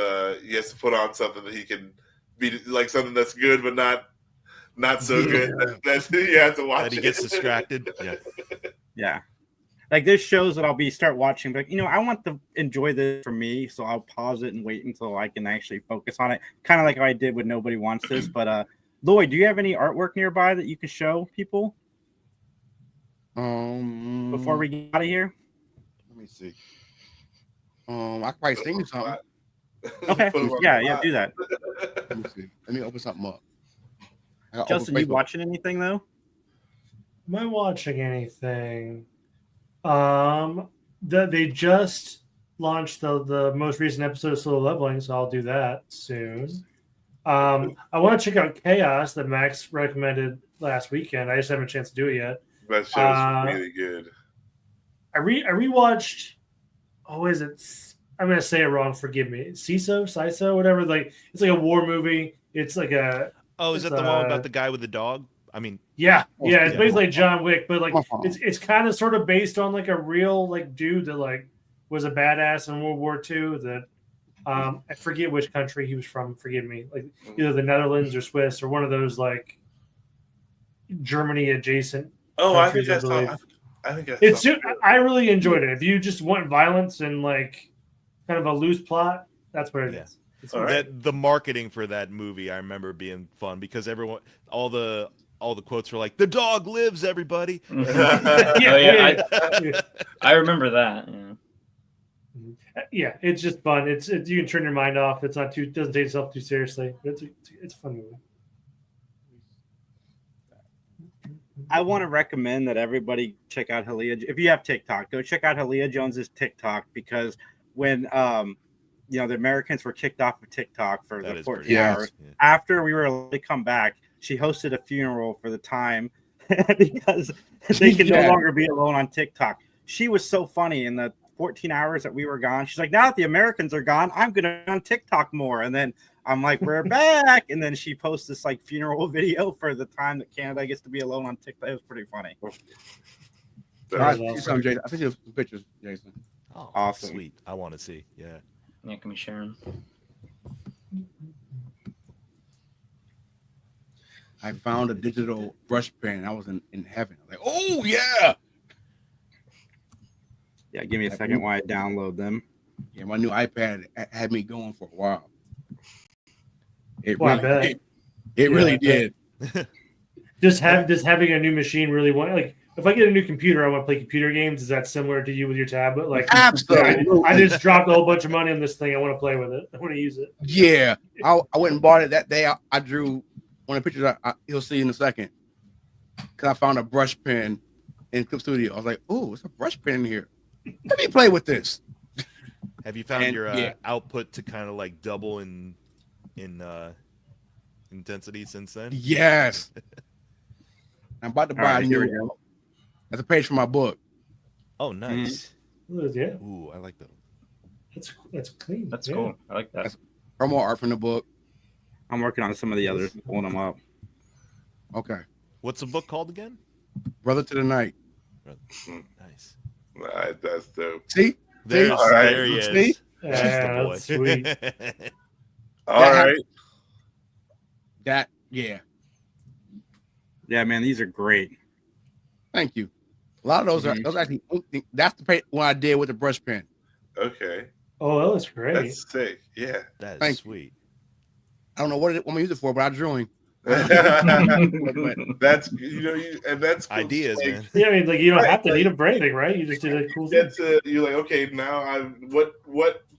he has to put on something that he can be like something that's good but not so good. That you have to watch. That he gets distracted. Yeah. Yeah. Like there's shows that I'll start watching, but I want to enjoy this for me, so I'll pause it and wait until I can actually focus on it. Kind of like how I did with Nobody Wants This. But Lloyd, do you have any artwork nearby that you can show people before we get out of here? Let me see. I can probably sing you something. Okay. Yeah, do that. Let me see. Let me open something up. Justin, you watching anything though? am I watching anything? They just launched the most recent episode of Solo Leveling, so I'll do that soon. I want to check out Chaos that Max recommended last weekend. I just haven't a chance to do it yet. That show's really good. I rewatched. Oh, is it? I'm gonna say it wrong. Forgive me. Siso, whatever. Like it's like a war movie. It's like a. Oh, is that the one about the guy with the dog? I mean, yeah. It's basically John Wick, but like it's kind of sort of based on like a real like dude that like was a badass in World War II. That I forget which country he was from. Forgive me. Like either the Netherlands or Swiss or one of those like Germany adjacent. Oh, I think I really enjoyed it. If you just want violence and like kind of a loose plot, that's what it is. The marketing for that movie, I remember being fun because everyone, all the quotes were like, "The dog lives, everybody." I remember that. Yeah, it's just fun. It's you can turn your mind off. It's not doesn't take itself too seriously. It's a fun movie. I want to recommend that everybody check out Halia. If you have TikTok, go check out Halia Jones's TikTok because when the Americans were kicked off of TikTok for the 14 hours after we were allowed to come back, she hosted a funeral for the time because they could no longer be alone on TikTok. She was so funny in the 14 hours that we were gone. She's like, now that the Americans are gone, I'm going to be on TikTok more. And then I'm like, we're back. And then she posts this like funeral video for the time that Canada gets to be alone on TikTok. It was pretty funny. I think you have some pictures, Jason. Oh, awesome. Sweet. I want to see. Yeah. Yeah, can we share them? I found a digital brush pen. I was in heaven. I was like, oh yeah. Yeah, give me a second while I download them. Yeah, my new iPad had me going for a while. It really did. Just having a new machine really like if I get a new computer, I want to play computer games. Is that similar to you with your tablet? Like absolutely. I just dropped a whole bunch of money on this thing. I want to play with it. I want to use it. Yeah, I went and bought it that day. I drew one of the pictures you'll see in a second because I found a brush pen in Clip Studio. I was like, oh, it's a brush pen in here. Let me play with this. Have you found your output to kind of like double in intensity since then? Yes. I'm about to buy a new one. That's a page for my book. Oh, nice. Yeah. Ooh, I like that. That's clean. That's cool. I like that. That's more art from the book. I'm working on some of the others, pulling them up. Okay. What's the book called again? Brother to the Night. Nice. That's dope. See? There he is. See? Yeah, that's sweet. All right. Yeah, man, these are great. Thank you. A lot of those are those actually. That's the one I did with the brush pen. Okay. Oh, that was great. That's sick. Yeah, that is sweet. I don't know what I'm gonna use it for, but I drew him. That's and that's cool. Ideas, like, man. Yeah, I mean, like you don't have to need him for anything, right? You just did a cool thing. You're like, okay, now what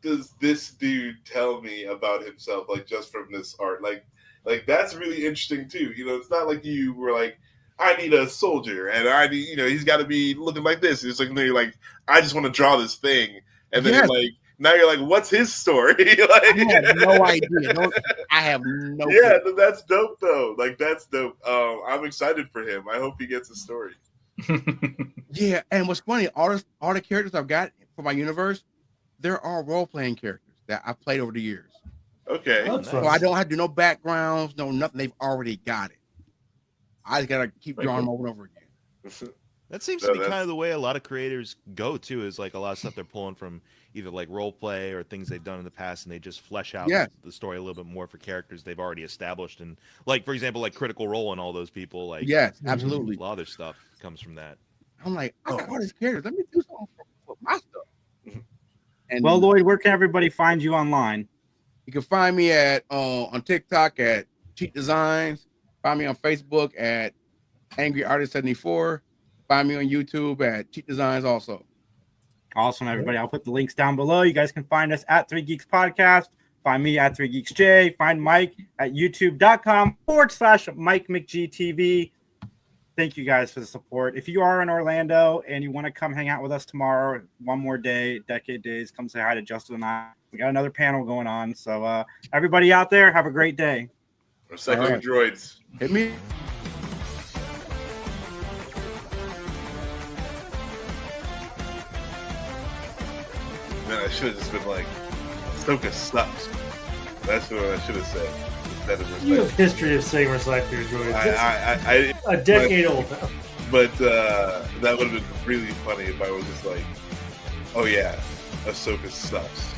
does this dude tell me about himself? Like just from this art, like that's really interesting too. It's not like you were like, I need a soldier, and I need, he's got to be looking like this. It's like you're like, I just want to draw this thing, and then now you're like, what's his story? I have no idea. I have no. Yeah, that's dope though. Like that's dope. I'm excited for him. I hope he gets a story. Yeah, and what's funny, all the characters I've got for my universe, they're all role playing characters that I've played over the years. Okay, so I don't have to do no backgrounds, no nothing. They've already got it. I just gotta keep drawing them over and over again. That seems to be kind of the way a lot of creators go too. Is like a lot of stuff they're pulling from either like role play or things they've done in the past, and they just flesh out the story a little bit more for characters they've already established. And like, for example, like Critical Role and all those people. Like, yes, absolutely. A lot of their stuff comes from that. I'm like, I got all these characters. Let me do something for my stuff. And well, Lloyd, where can everybody find you online? You can find me at on TikTok at Cheat Designs. Find me on Facebook at Angry Artist 74. Find me on YouTube at Cheat Designs also. Awesome, everybody. I'll put the links down below. You guys can find us at 3 Geeks Podcast. Find me at 3 Geeks J. Find Mike at youtube.com/Mike McGTV. Thank you guys for the support. If you are in Orlando and you want to come hang out with us tomorrow, one more day, Decade Days, come say hi to Justin and I. We got another panel going on. So everybody out there, have a great day. Recycling droids. Hit me. Man, I should have just been like, Ahsoka sucks. That's what I should have said. You have history of saying recycling droids. A decade old now. But that would have been really funny if I was just like, oh yeah, Ahsoka sucks.